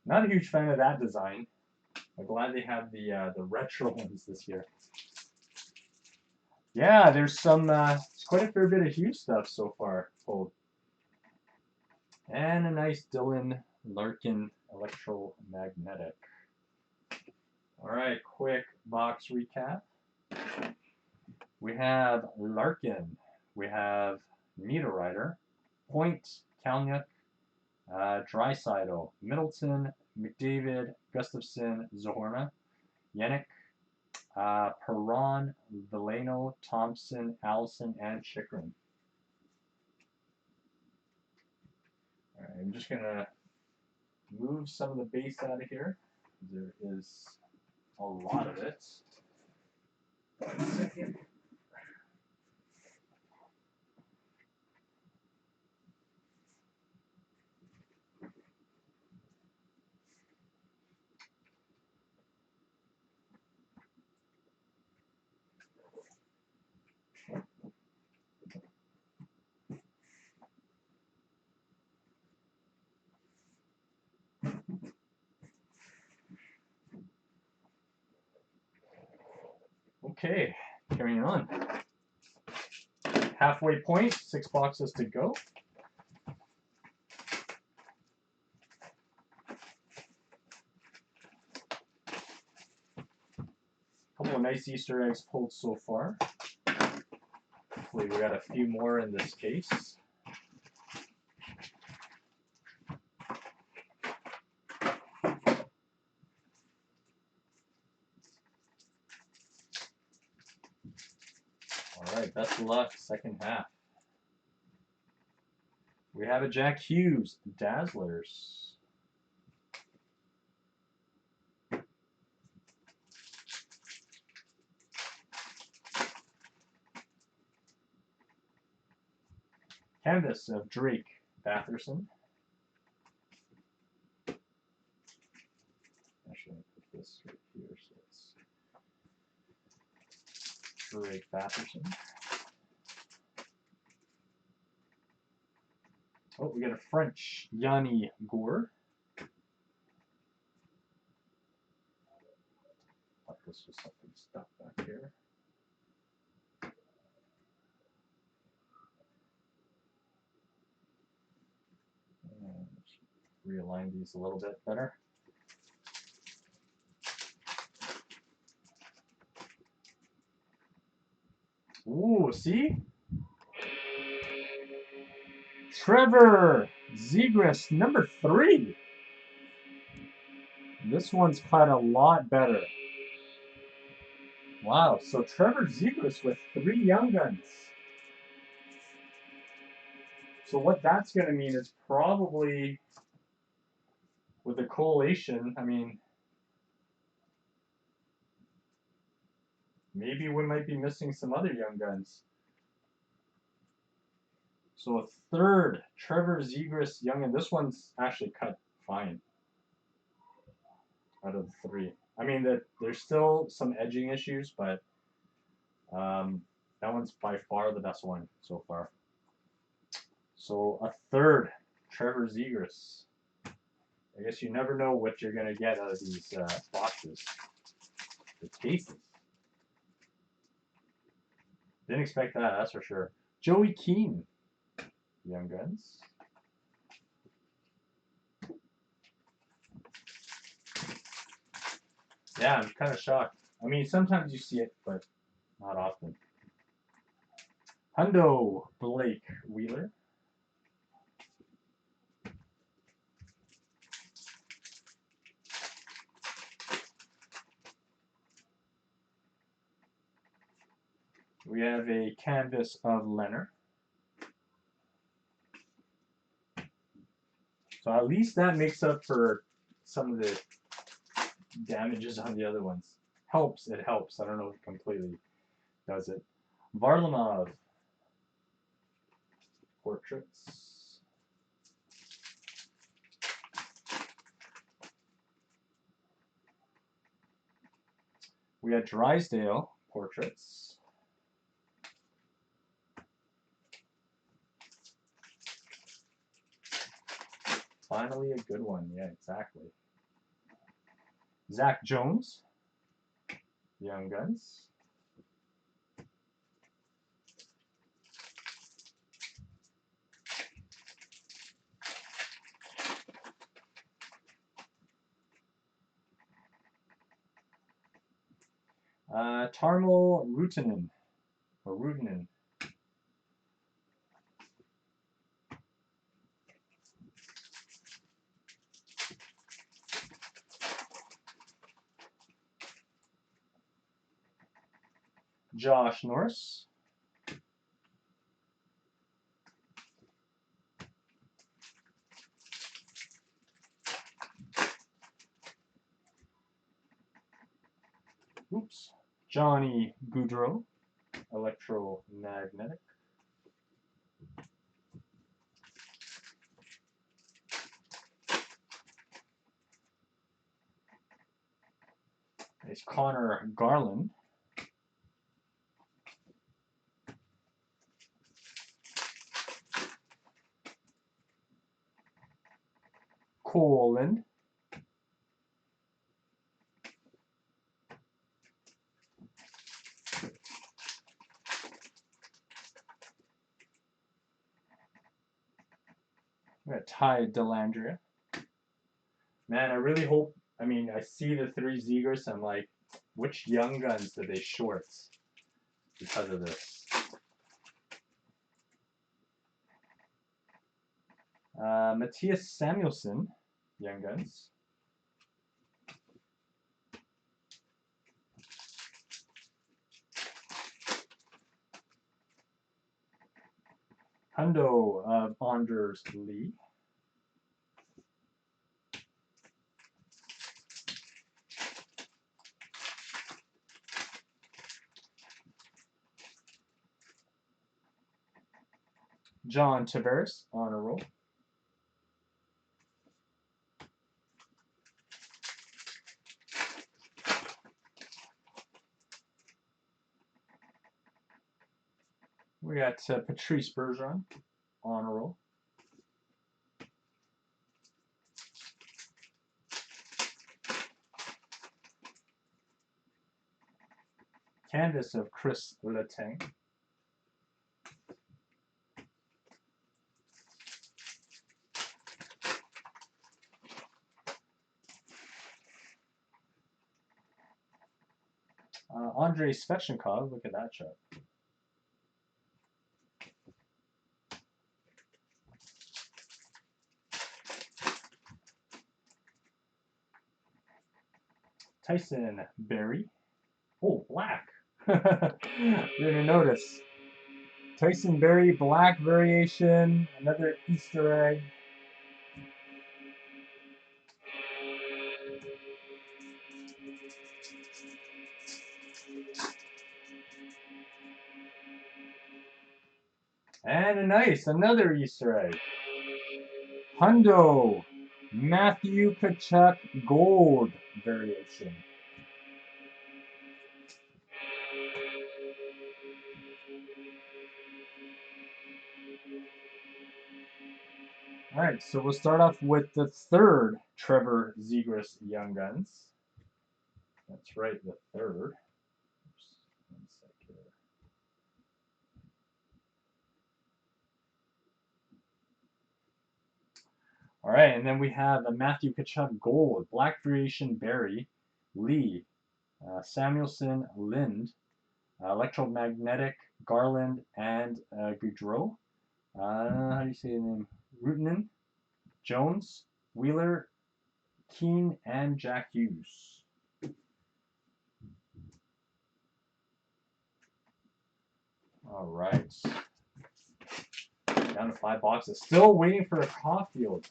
Not a huge fan of that design. I'm glad they have the retro ones this year. Yeah, there's some quite a fair bit of Hughes stuff so far pulled. And a nice Dylan Larkin Electromagnetic. All right, quick box recap. We have Larkin. We have Niederreiter, Point, Kalynuk, Draisaitl, Middleton, McDavid, Gustafson, Zohorna, Yannick, Perron, Villano, Thompson, Allison, and Chikrin. All right, I'm just gonna move some of the base out of here. There is a lot of it. 1 second. Okay, carrying on. Halfway point, 6 boxes to go. Couple of nice Easter eggs pulled so far. Hopefully we got a few more in this case. Alright, best of luck, second half. We have a Jack Hughes, Dazzlers. Canvas of Drake Batherson. Actually, I'll put this right here so it's Drake Batherson. Oh, we got a French Yanni Gourde. Thought this was something stuck back here. Realign these a little bit better. Ooh, see? Trevor Zegras, number 3. This one's cut a lot better. Wow, so Trevor Zegras with 3 Young Guns. So what that's going to mean is probably with the collation, I mean, maybe we might be missing some other Young Guns. So a 3rd Trevor Zegras Young Gun. This one's actually cut fine out of the 3. I mean, there's still some edging issues, but that one's by far the best one so far. So a 3rd Trevor Zegras. I guess you never know what you're going to get out of these boxes. The cases. Didn't expect that, that's for sure. Joey Keane, Young Guns. Yeah, I'm kind of shocked. I mean, sometimes you see it, but not often. Hundo Blake Wheeler. We have a canvas of Leonard. So at least that makes up for some of the damages on the other ones. Helps, it helps. I don't know if it completely does it. Varlamov portraits. We had Drysdale portraits. Finally a good one. Yeah, exactly. Zach Jones, Young Guns. Tarmo Rutinen, or Rutinen. Josh Norris. Oops. Johnny Gaudreau, electromagnetic. It's Connor Garland. Colin. We got Ty Dellandrea. Man, I really hope. I mean, I see the 3 Zegras. I'm like, which young guns did they short because of this? Matthias Samuelsson, young guns. Hundo of Anders Lee. John Tavares, honor roll. We got Patrice Bergeron, honor roll. Canvas of Chris Letang. Andrei Svechnikov, look at that shot. Tyson Berry. Oh, black. Didn't notice. Tyson Berry, black variation, another Easter egg. And a nice, another Easter egg. Hundo, Matthew Tkachuk gold variation. All right, so we'll start off with the 3rd Trevor Zegras Young Guns. That's right, the 3rd. Oops, 1 sec here. All right, and then we have a Matthew Tkachuk gold, black variation Barry, Lee, Samuelsson, Lind, electromagnetic Garland, and Gaudreau. How do you say the name? Rutinen, Jones, Wheeler, Keane, and Jack Hughes. All right. Down to 5 boxes. Still waiting for a Caulfield.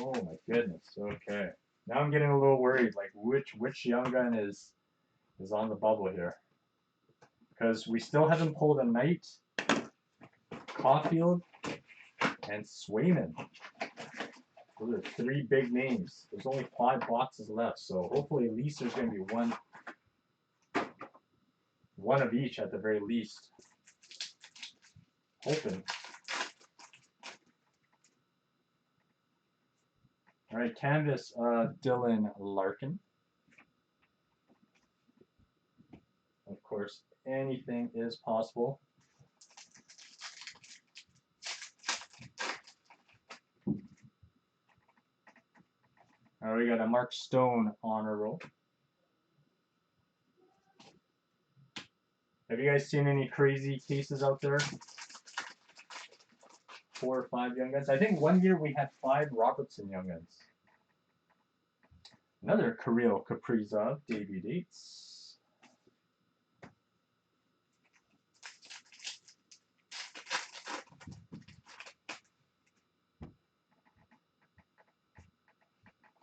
Oh my goodness. Okay. Now I'm getting a little worried. Like which young gun is on the bubble here? Because we still haven't pulled a Knight, Caulfield, and Swayman. Those are 3 big names. There's only 5 boxes left, so hopefully at least there's going to be one of each at the very least. Hoping. All right, canvas, Dylan Larkin. Of course, anything is possible. All right, we got a Mark Stone honor roll. Have you guys seen any crazy cases out there? 4 or 5 young guns. I think one year we had 5 Robertson young guns. Another Kirill Kaprizov debut dates.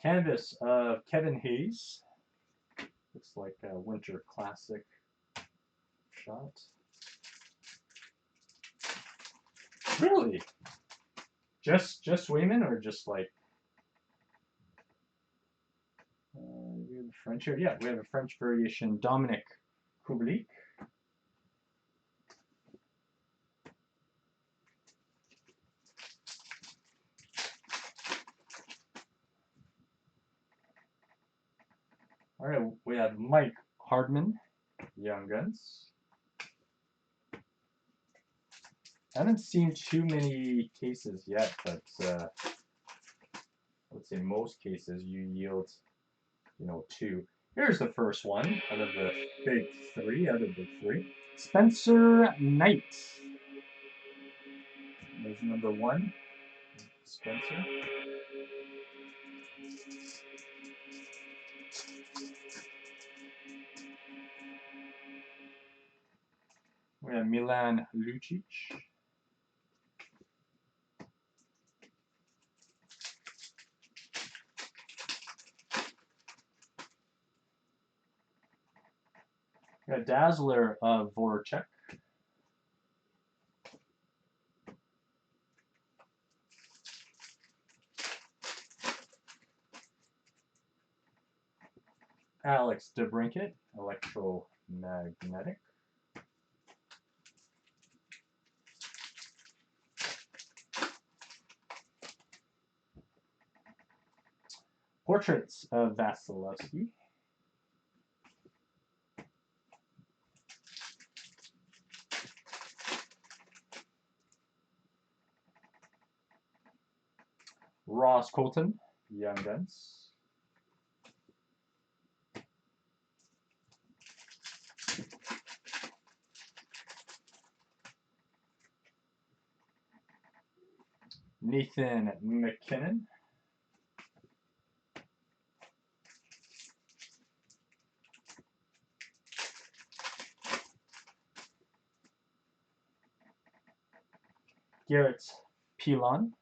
Canvas of Kevin Hayes. Looks like a Winter Classic shot. Really? Just Wayman, or just like we have a French here? Yeah, we have a French variation, Dominic Kublik. All right, we have Mike Hardman, Young Guns. I haven't seen too many cases yet, but I would say most cases you yield, 2. Here's the first one out of the big three. Spencer Knight. There's number 1, Spencer. We have Milan Lucic. We have Dazzler of Voracek. Alex DeBrincat, Electromagnetic. Portraits of Vasilevsky. Ross Colton, Young Guns. Nathan McKinnon. Garrett Pilon.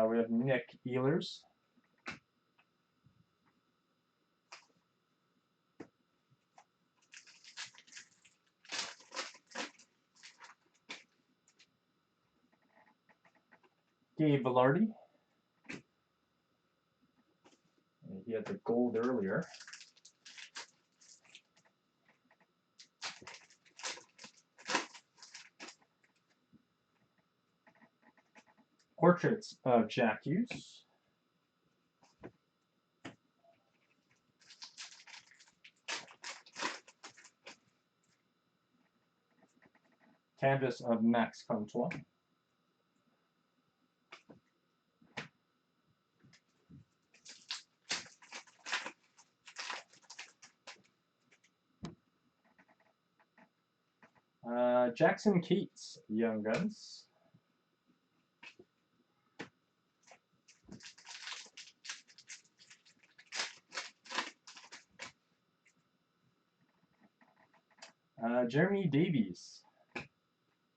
We have Nick Ehlers. Gabe Velarde. He had the gold earlier. Portraits of Jack Hughes. Canvas of Max Comtois. Jackson Keats, Young Guns. Jeremy Davies,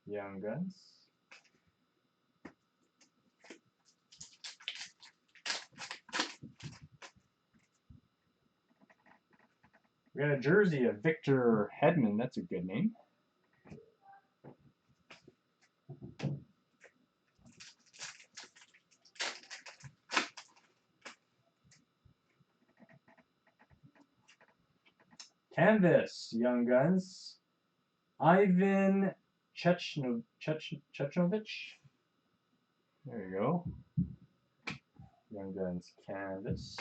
Young Guns. We got a jersey of Victor Hedman. That's a good name. Canvas, Young Guns. Ivan Chechnovich. There you go. Young Guns Canvas.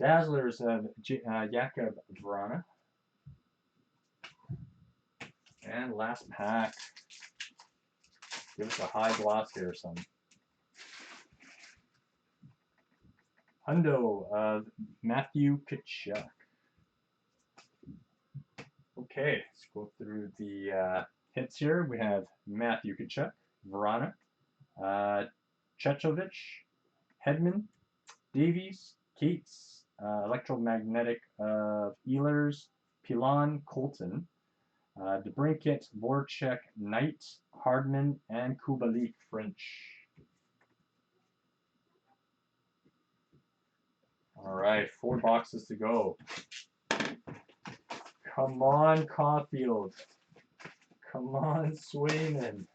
Dazzlers of Jakub Vrana. And last pack. Give us a high gloss here or something. Hundo of Matthew Tkachuk. Okay, let's go through the Hits here, we have Matthew Tkachuk, Vrana, Chechovic, Hedman, Davies, Cates, Electromagnetic Ehlers, Pilon, Colton, DeBrincat, Voracek, Knight, Hardman, and Kubalik, French. All right, 4 boxes to go. Come on, Caulfield. Come on, Swayman.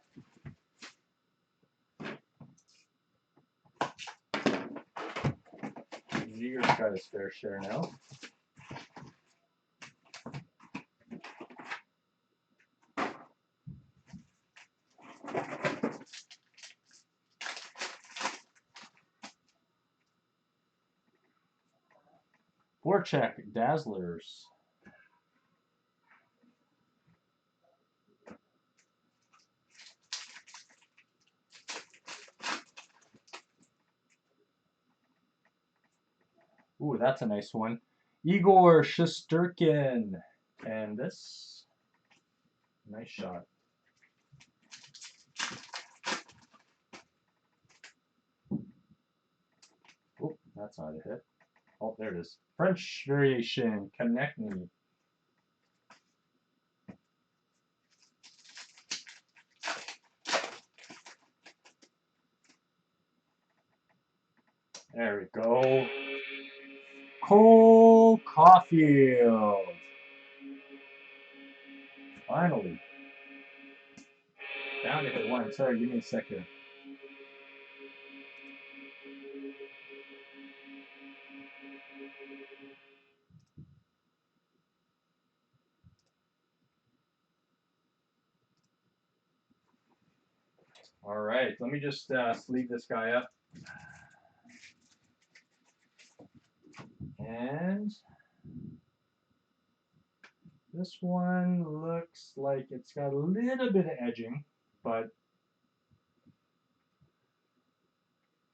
Zegras got his fair share now. Voracek, Dazzlers. Ooh, that's a nice one. Igor Shesterkin. And this. Nice shot. Oh, that's not a hit. Oh, there it is. French variation. Konechny. There we go. Cole Caulfield. Finally. Down to hit 1. Sorry, give me a second. All right, let me just sleeve this guy up. And this one looks like it's got a little bit of edging, but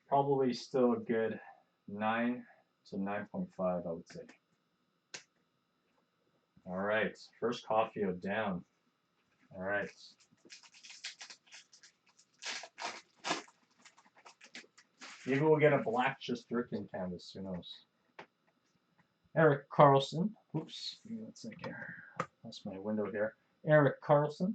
probably still a good 9 to 9.5, I would say. All right, first Caulfield down. All right. Maybe we'll get a black Shesterkin canvas, who knows. Erik Karlsson. Oops, give me 1 sec here. That's my window here. Erik Karlsson.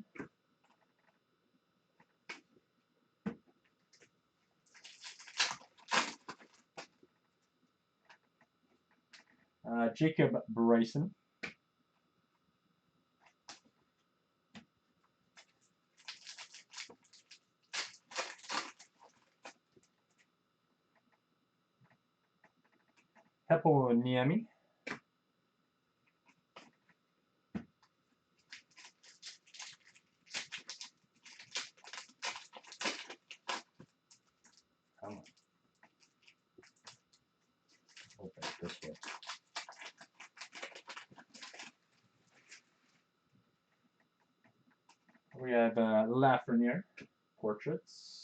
Jacob Bryson. Hepo Niemi. Come on. Open it this way. We have Lafreniere portraits.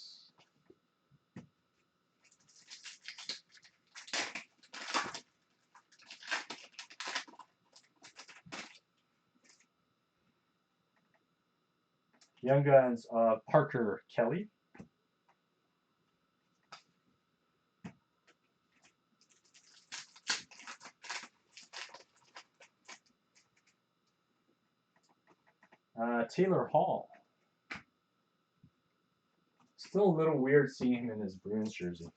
Young Guns of Parker Kelly. Taylor Hall. Still a little weird seeing him in his Bruins jersey.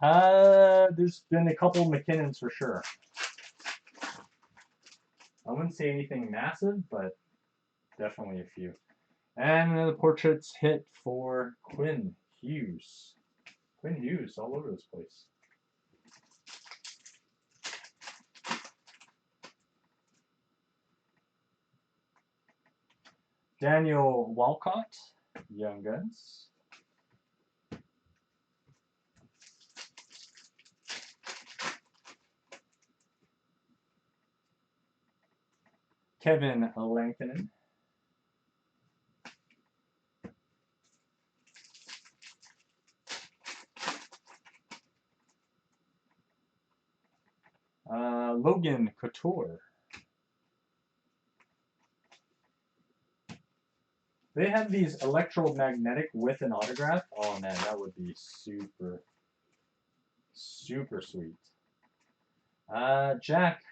There's been a couple McKinnons for sure. I wouldn't say anything massive, but definitely a few. And the portraits hit for Quinn Hughes. Quinn Hughes all over this place. Daniel Walcott, Young Guns. Kevin Lankinen. Logan Couture. They have these electromagnetic with an autograph. Oh man, that would be super, super sweet. Jack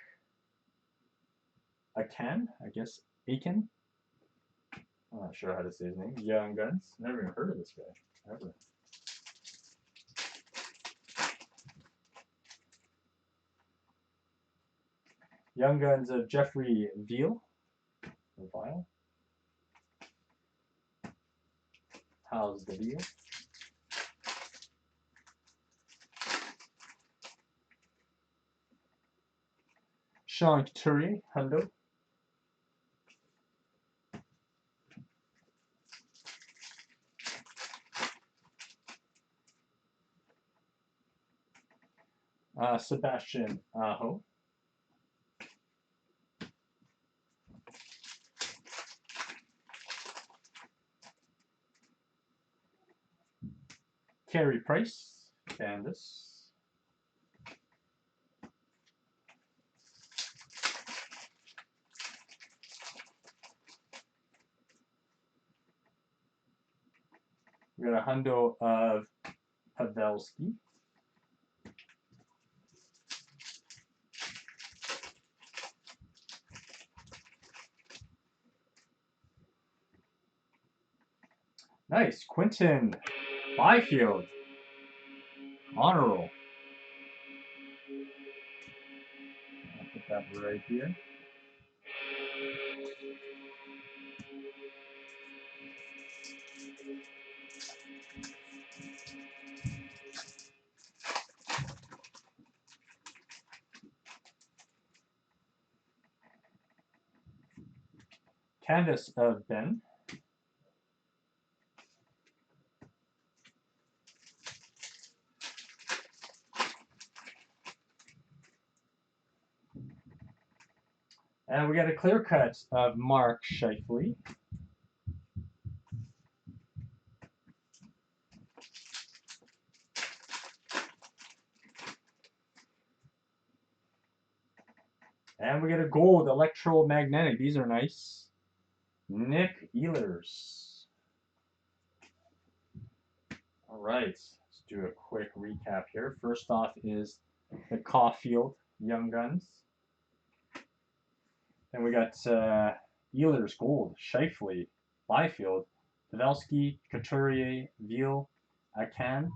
Akan, I guess Akan. I'm not sure how to say his name. Young Guns. Never even heard of this guy ever. Young Guns of Jeffrey Veal. Or Vile. How's the deal? Sean Couturier, Hundo. Sebastian Aho. Carey Price, Candace. We got a hundo of Pavelski. Nice. Quinton Byfield. Honor roll. I'll put that right here. Canvas of Ben. And we got a clear cut of Mark Scheifele. And we get a gold electromagnetic. These are nice. Nick Ehlers. All right, let's do a quick recap here. First off is the Caulfield Young Guns. Then we got Ehlers Gold, Scheifele, Byfield, Pavelski, Couturier, Veal, Akan,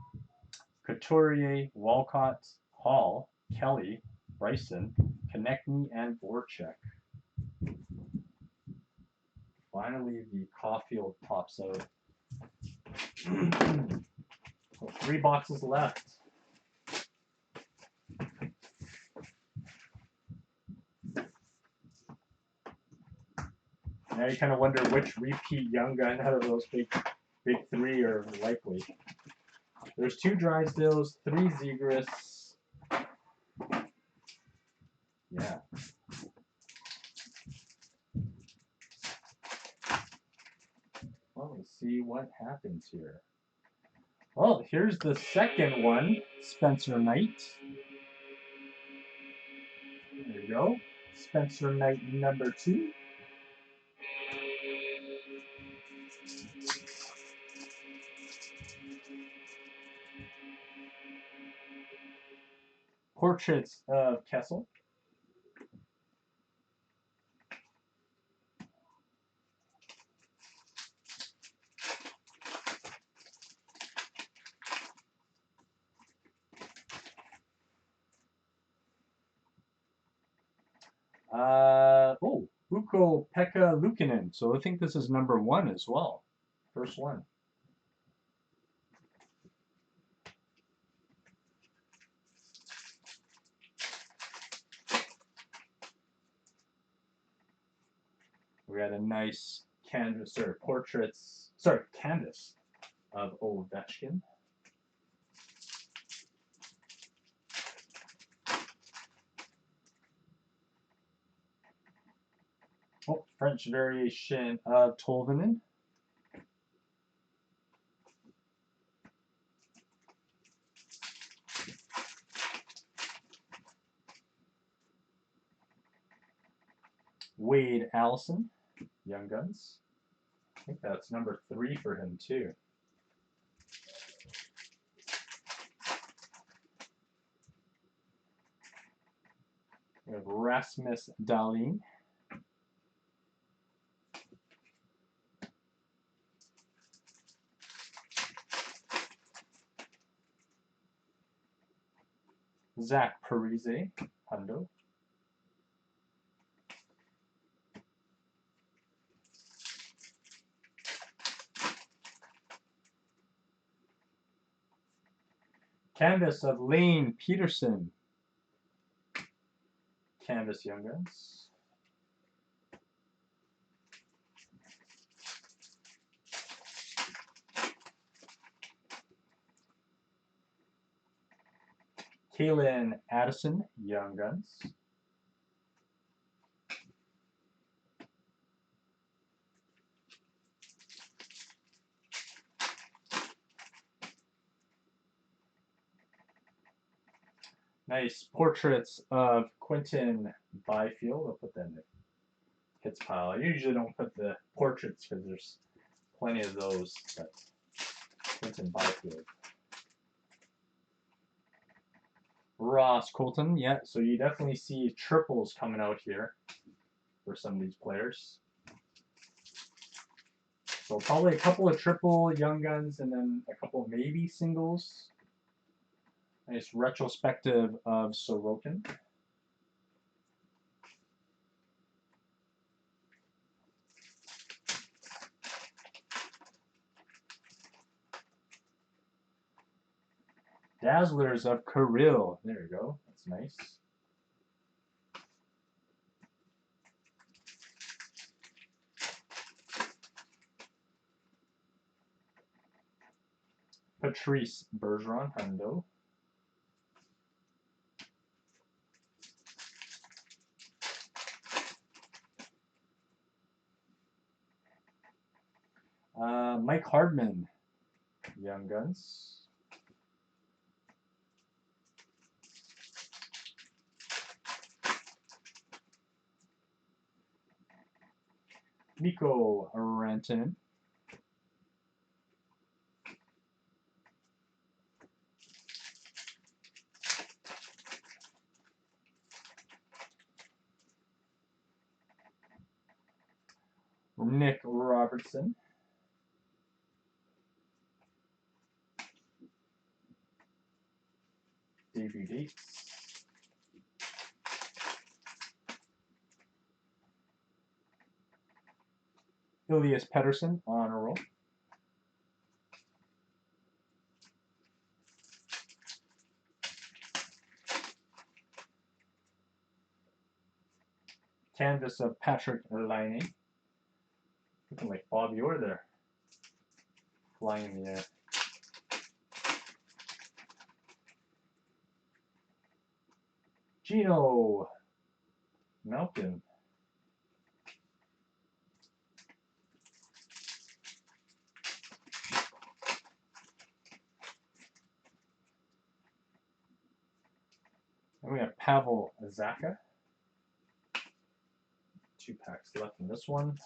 Couturier, Walcott, Hall, Kelly, Bryson, Konechny, and Voracek. Finally, the Caulfield pops out. So 3 boxes left. Now you kind of wonder which repeat Young Gun out of those big 3 are likely. There's 2 Drysdales, 3 Zegras. Yeah. Well, let's see what happens here. Well, here's the second one, Spencer Knight. There you go. Spencer Knight number 2. Portraits of Kessel. Ukko-Pekka Luukkonen. So I think this is number 1 as well. First one. We got a nice canvas of Ovechkin. Oh, French variation of Tolvanen. Wade Allison, Young Guns. think that's number 3 for him too. We have Rasmus Dahlin. Zach Parise, Hundo. Canvas of Lane Peterson. Canvas Young Guns. Kalen Addison, Young Guns. Nice portraits of Quentin Byfield. I'll put that in the hits pile. I usually don't put the portraits because there's plenty of those, but Quentin Byfield. Ross Colton, yeah, so you definitely see triples coming out here for some of these players. So probably a couple of triple Young Guns and then a couple maybe singles. Nice retrospective of Sorokin. Dazzlers of Kirill. There you go. That's nice. Patrice Bergeron, Hundo. Mike Hardman, Young Guns. Mikko Rantanen. Nick Robertson. Debut dates. Elias Pettersson, honor roll. Canvas of Patrick Laine. Looking like Bobby Orr there. Flying in the air. Gino Malkin. And we have Pavel Zacha. 2 packs left in this one.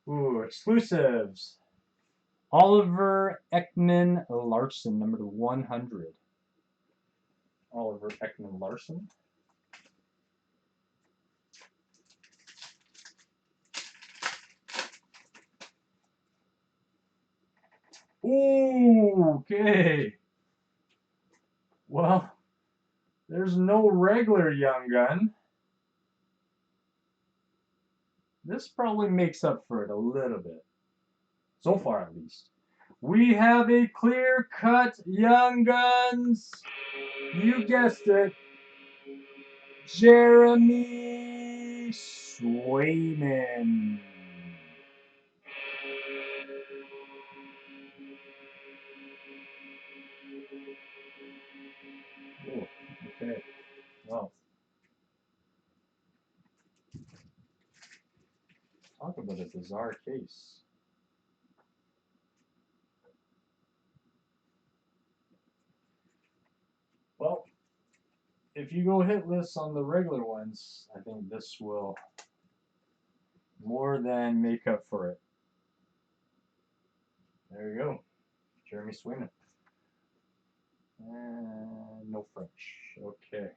Ooh, exclusives. Oliver Ekman Larson, number 100. Oliver Ekman Larson. Ooh, okay. Well, there's no regular Young Gun. This probably makes up for it a little bit. So far, at least. We have a clear-cut Young Guns. You guessed it. Jeremy Swayman. Oh, okay. Well, talk about a bizarre case. Well, if you go hitless on the regular ones, I think this will more than make up for it. There you go. Jeremy Swayman. And no French. Okay.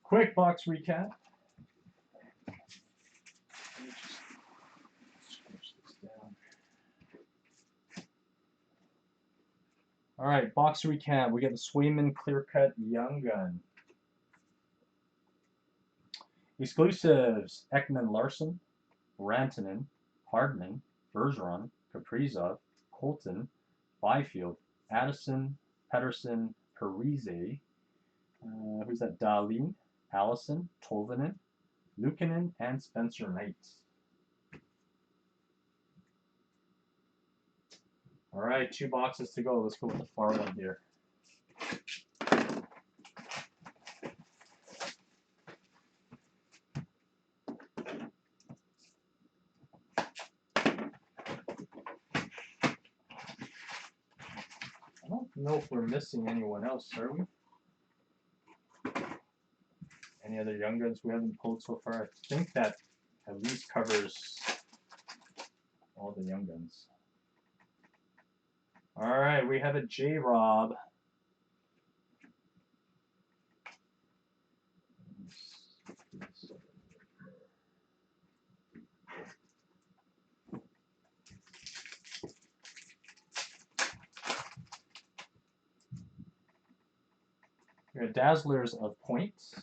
Quick box recap. Let me just squish this down. All right, box recap. We got the Swayman Clear Cut Young Gun. Exclusives: Ekman Larson, Rantanen, Hardman, Bergeron, Kaprizov, Colton, Byfield, Addison, Pettersson, Parise. Who's that? Dahlin, Allison, Tolvanen, Luukkonen, and Spencer Knight. All right, 2 boxes to go. Let's go with the far one here. I don't know if we're missing anyone else, are we? Any other Young Guns we haven't pulled so far? I think that at least covers all the Young Guns. All right, we have a J-Rob. We have Dazzlers of Points.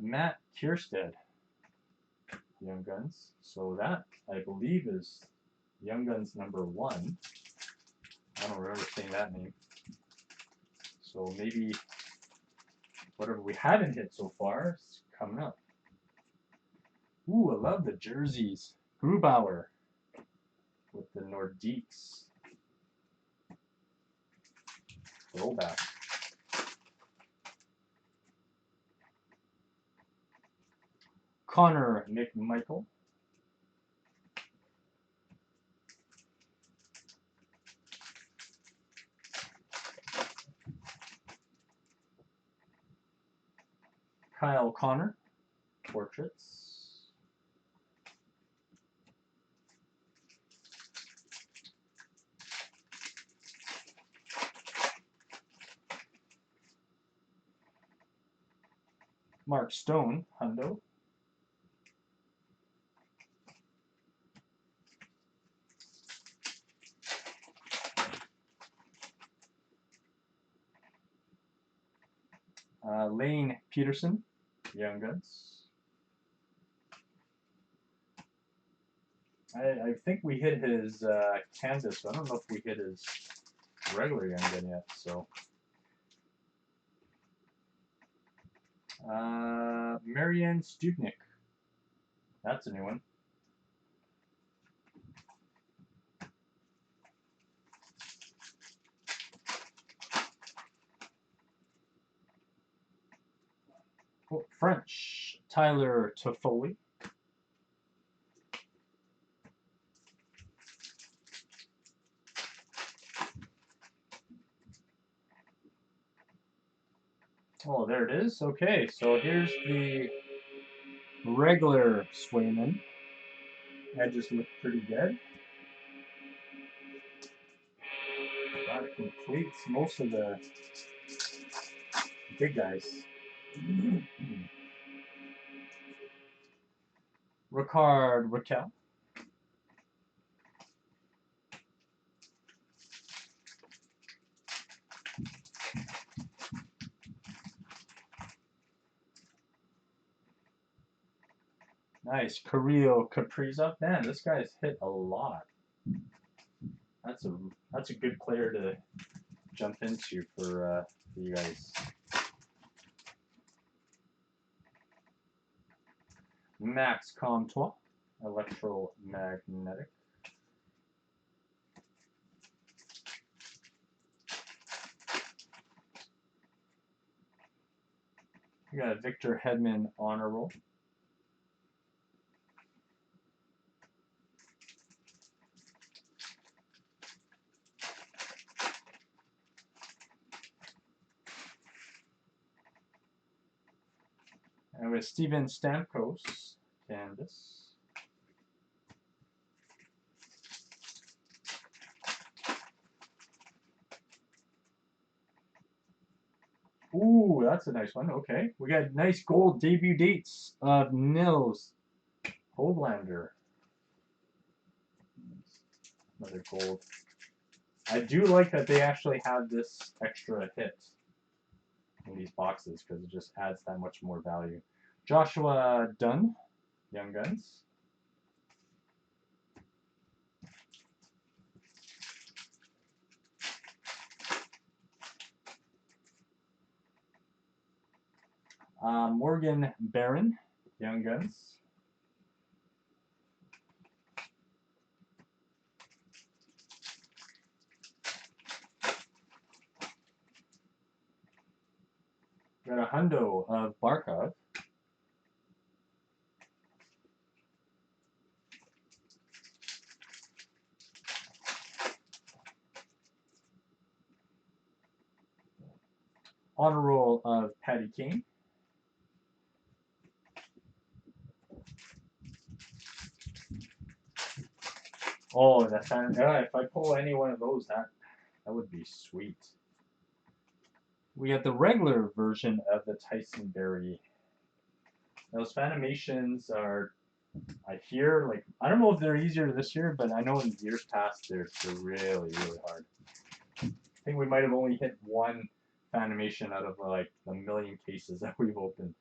Matt Kierstead, Young Guns. So that, I believe, is Young Guns number 1. I don't remember saying that name. So maybe whatever we haven't hit so far is coming up. Ooh, I love the jerseys. Grubauer with the Nordiques. Throwback. Connor McMichael. Kyle Connor, portraits. Mark Stone, Hundo. Lane Peterson, Young Guns. I think we hit his canvas, but I don't know if we hit his regular Young Gun yet. So, Marian Stupnik. That's a new one. Oh, French, Tyler Toffoli. Oh, there it is. Okay, so here's the regular Swayman. Edges look pretty good. That completes most of the big guys. Ricard Raquel. Nice. Kirill Kaprizov. Man, this guy's hit a lot. That's a good player to jump into for you guys. Max Comtois, electromagnetic. We got Victor Hedman honor roll. And with Steven Stamkos, canvas. Ooh, that's a nice one. Okay. We got nice gold debut dates of Nils Hoglander. Another gold. I do like that they actually have this extra hit in these boxes because it just adds that much more value. Joshua Dunn, Young Guns. Morgan Barron, Young Guns. Got a hundo of Barkov. Honor roll of Patty Kane. Oh, that's if I pull any one of those, that would be sweet. We got the regular version of the Tyson Berry. Those Fanimations are, I hear, like, I don't know if they're easier this year, but I know in years past they're really, really hard. I think we might have only hit one Fanimation out of like the million cases that we've opened.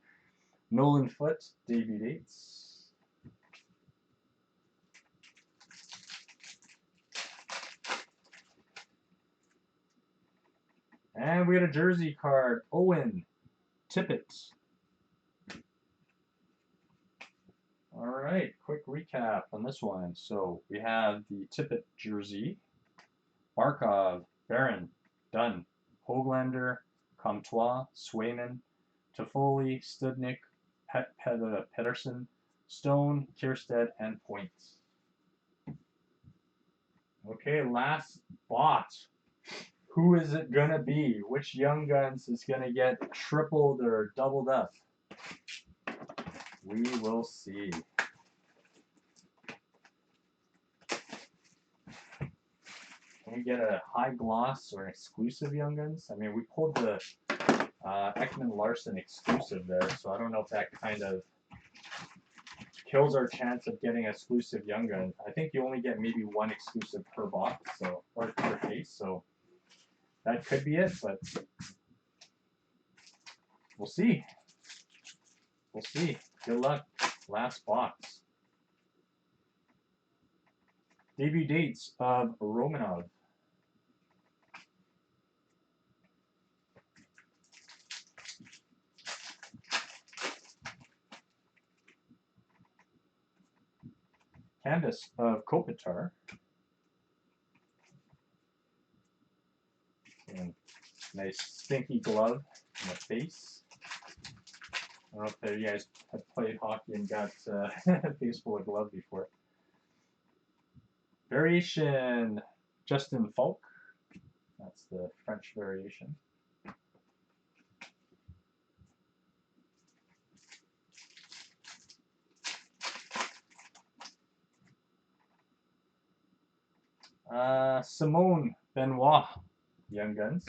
Nolan Foote, debut dates. And we got a jersey card, Owen Tippett. All right, quick recap on this one. So we have the Tippett jersey, Barkov, Barron, Dunn, Hoglander, Comtois, Swayman, Toffoli, Studnik, Pedersen, Stone, Kierstead, and Point. Okay, last bot. Who is it going to be? Which Young Guns is going to get tripled or doubled up? We will see. Can we get a high gloss or exclusive Young Guns? I mean, we pulled the Ekman Larson exclusive there, so I don't know if that kind of kills our chance of getting exclusive Young Gun. I think you only get maybe one exclusive per box, so or per case, so that could be it, but we'll see. We'll see. Good luck. Last box. Debut dates of Romanov. Canvas of Kopitar. And nice stinky glove in the face. I don't know if you guys have played hockey and got a face full of glove before. Variation, Justin Falk. That's the French variation. Simone Benoit, Young Guns.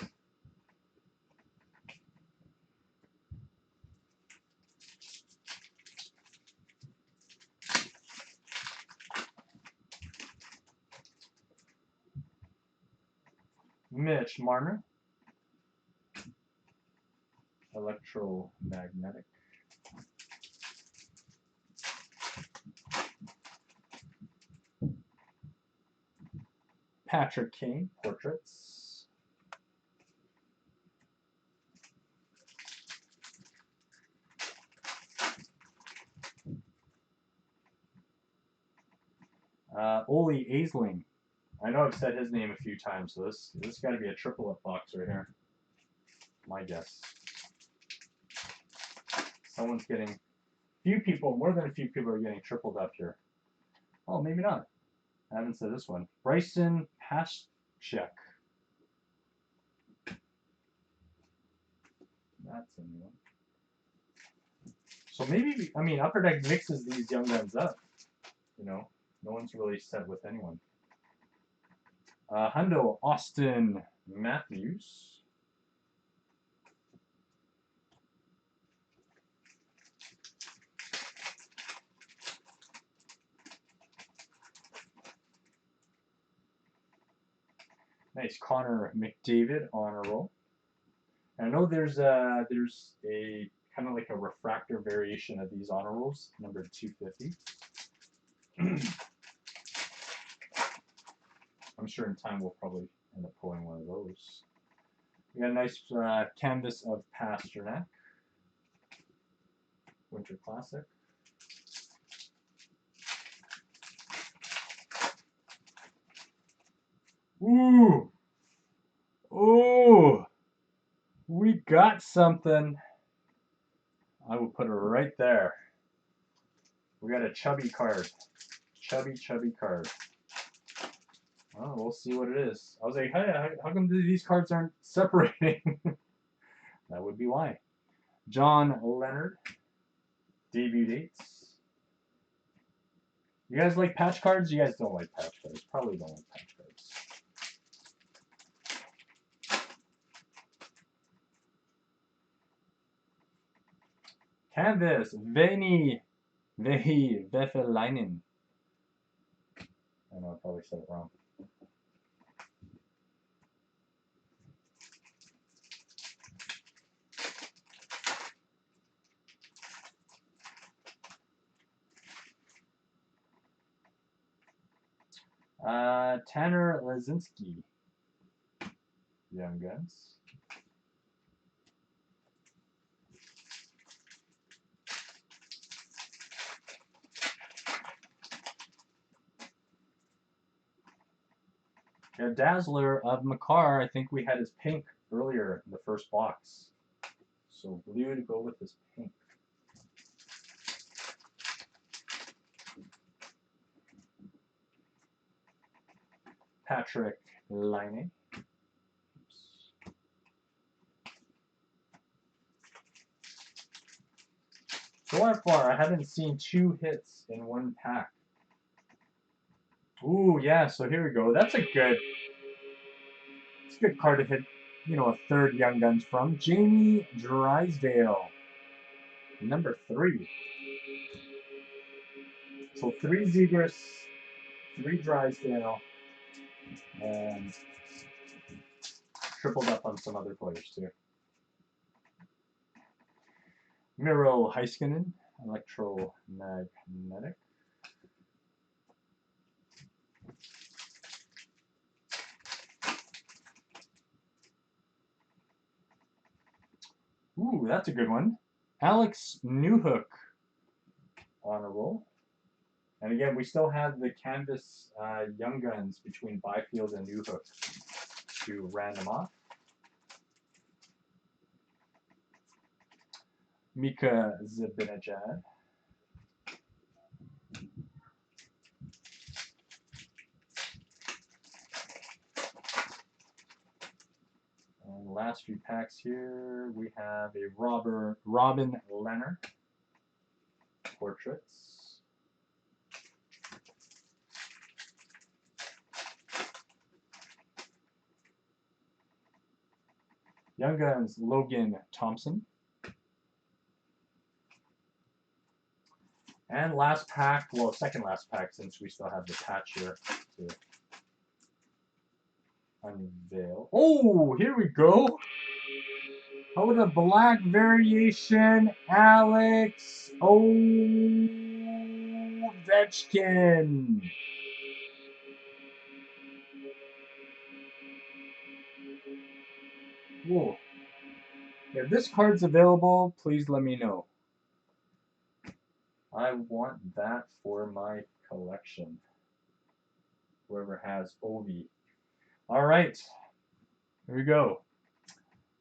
Mitch Marner, Electromagnetic. Patrick King, Portraits. Ole Aisling. I know I've said his name a few times, so this got to be a triple up box right here. My guess. Someone's getting, few people, more than a few people are getting tripled up here. Oh, maybe not. I haven't said this one. Bryson Paschek. That's a new one. So maybe, I mean, Upper Deck mixes these young guns up. You know, no one's really set with anyone. Hundo, Austin Matthews. Nice, Connor McDavid honor roll. And I know there's a kind of like a refractor variation of these honor rolls, number 250. I'm sure in time we'll probably end up pulling one of those. We got a nice canvas of Pasternak, Winter Classic. Ooh! Ooh! We got something. I will put it right there. We got a chubby card. Chubby card. Oh, we'll see what it is. I was like, hey, how come these cards aren't separating? That would be why. John Leonard. Debut dates. You guys like patch cards? You guys don't like patch cards. Probably don't like patch cards. Canvas. Vehi Vefelainen. I know I probably said it wrong. Tanner Lazinski. Young Guns. A Dazzler of Makar. I think we had his pink earlier in the first box. So blue to go with this pink. Patrick Laine. So far, I haven't seen 2 hits in one pack. Ooh, yeah, so here we go. It's a good card to hit, you know, a third Young Guns from. Jamie Drysdale, number 3. So 3 Zegras, 3 Drysdale, and tripled up on some other players too. Miro Heiskanen, Electromagnetic. Ooh, that's a good one. Alex Newhook on a roll. And again, we still have the canvas Young Guns between Byfield and Newhook to random off. Mika Zibanejad. And the last few packs here, we have a Robin Leonard portraits. Young Guns Logan Thompson. And last pack, well, second last pack, since we still have the patch here to unveil. Oh, here we go. Oh, the black variation, Alex Ovechkin. Whoa. If this card's available, please let me know. I want that for my collection. Whoever has Ovi. All right. Here we go.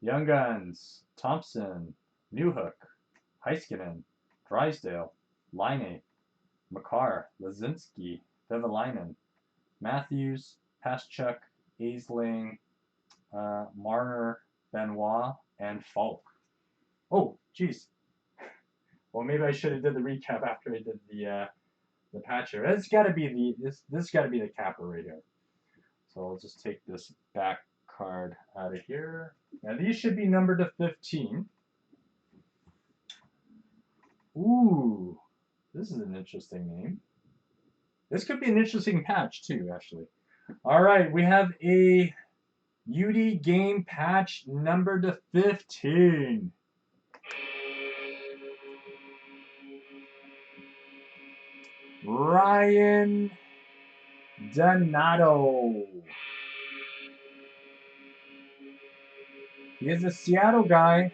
Young Guns, Thompson, Newhook, Heiskanen, Drysdale, Laine, Makar, Lazinski, Vevalainen, Matthews, Paschuk, Aisling, Marner, Benoit, and Falk. Oh, geez. Well, maybe I should have did the recap after I did the patch here. It's got to be this got to be the capper right here. So I'll just take this back card out of here. Now these should be numbered to 15. Ooh, this is an interesting name. This could be an interesting patch too, actually. All right, we have a UD game patch numbered to 15. Ryan Donato. He is a Seattle guy.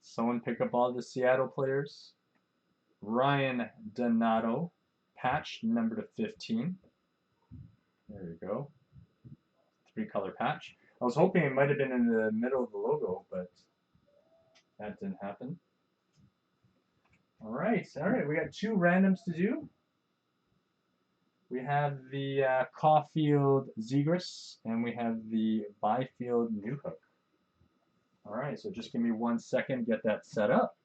Someone pick up all the Seattle players. Ryan Donato, patch number to 15. There you go. 3-color patch. I was hoping it might have been in the middle of the logo, but that didn't happen. All right. We got 2 randoms to do. We have the Caulfield Zegras, and we have the Byfield Newhook. All right, so just give me 1 second to get that set up.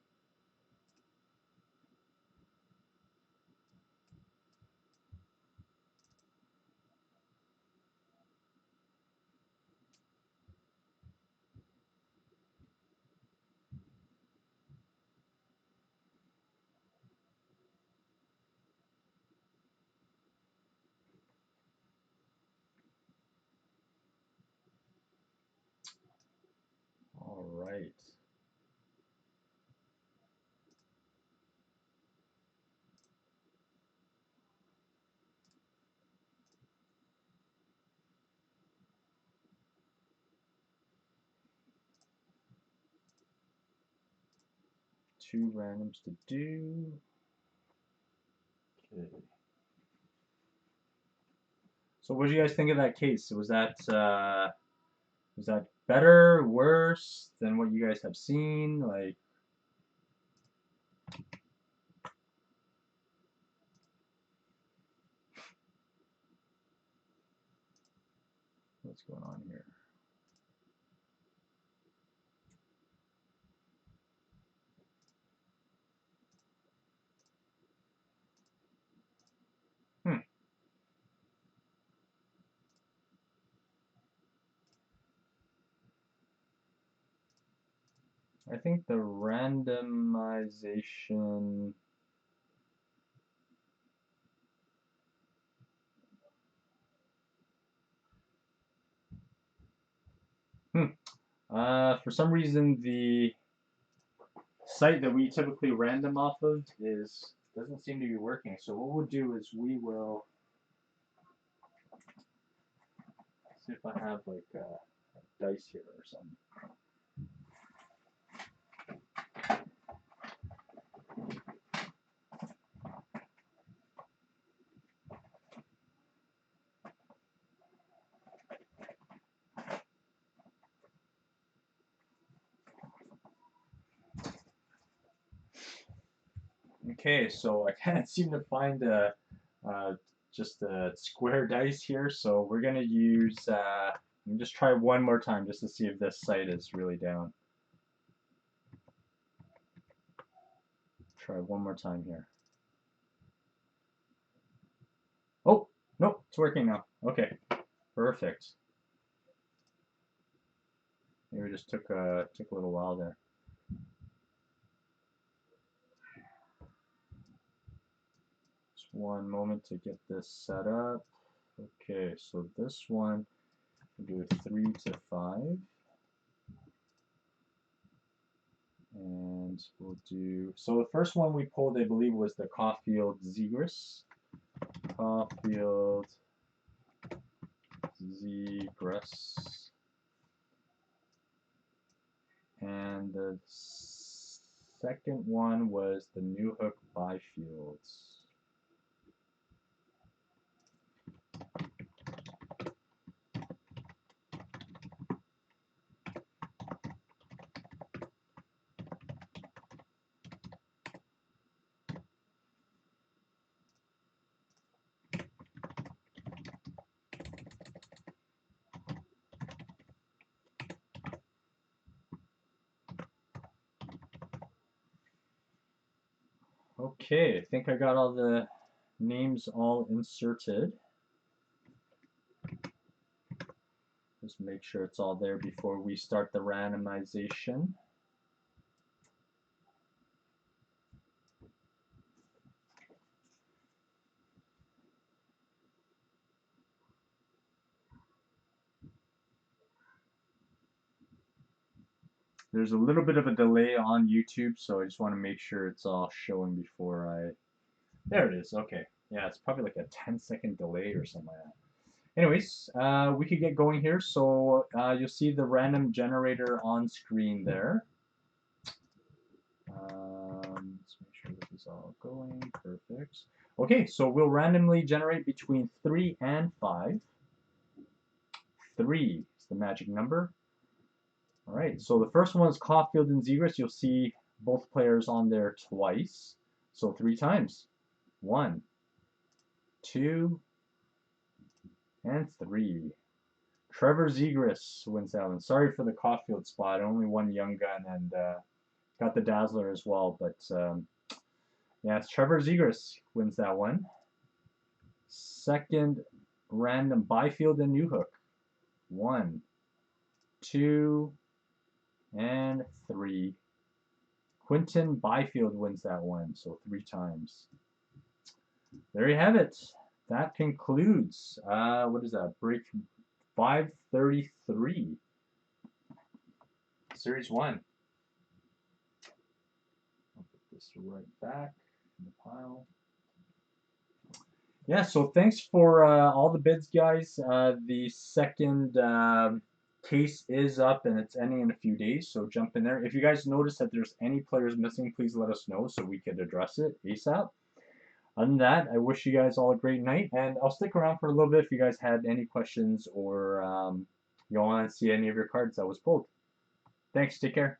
All right. Two randoms to do. Okay. So what do you guys think of that case? Was that better, worse than what you guys have seen? Like, what's going on here? I think the randomization. For some reason, the site that we typically random off of doesn't seem to be working. So what we'll do is we will see if I have like a dice here or something. Okay, so I can't seem to find just a square dice here, so we're gonna use. Let me just try one more time just to see if this site is really down. Try one more time here. Oh, no, it's working now. Okay, perfect. Maybe it just took a little while there. Just one moment to get this set up. Okay, so this one, we'll do 3 to 5. And we'll do, so the first one we pulled, I believe, was the Caulfield Zegras. Caulfield Zegras. And the second one was the Newhook Byfields. Okay, I think I got all the names all inserted. Just make sure it's all there before we start the randomization. There's a little bit of a delay on YouTube, so I just want to make sure it's all showing before I... There it is, okay. Yeah, it's probably like a 10-second delay or something like that. Anyways, we could get going here. So you'll see the random generator on screen there. Let's make sure this is all going. Perfect. Okay, so we'll randomly generate between 3 and 5. 3 is the magic number. All right, so the first one is Caulfield and Zegras. You'll see both players on there twice. So 3 times. 1, 2, and 3. Trevor Zegras wins that one. Sorry for the Caulfield spot. Only one young gun and got the Dazzler as well. But yeah, it's Trevor Zegras wins that one. Second random Byfield and Newhook. 1, 2, and 3. Quinton Byfield wins that one, so 3 times. There you have it. That concludes, what is that, break 533, Series 1. I'll put this right back in the pile. Yeah, so thanks for all the bids, guys. The second case is up and it's ending in a few days, so jump in there. If you guys notice that there's any players missing, please let us know so we could address it ASAP. Other than that, I wish you guys all a great night, and I'll stick around for a little bit if you guys had any questions or you want to see any of your cards that was pulled. Thanks, take care.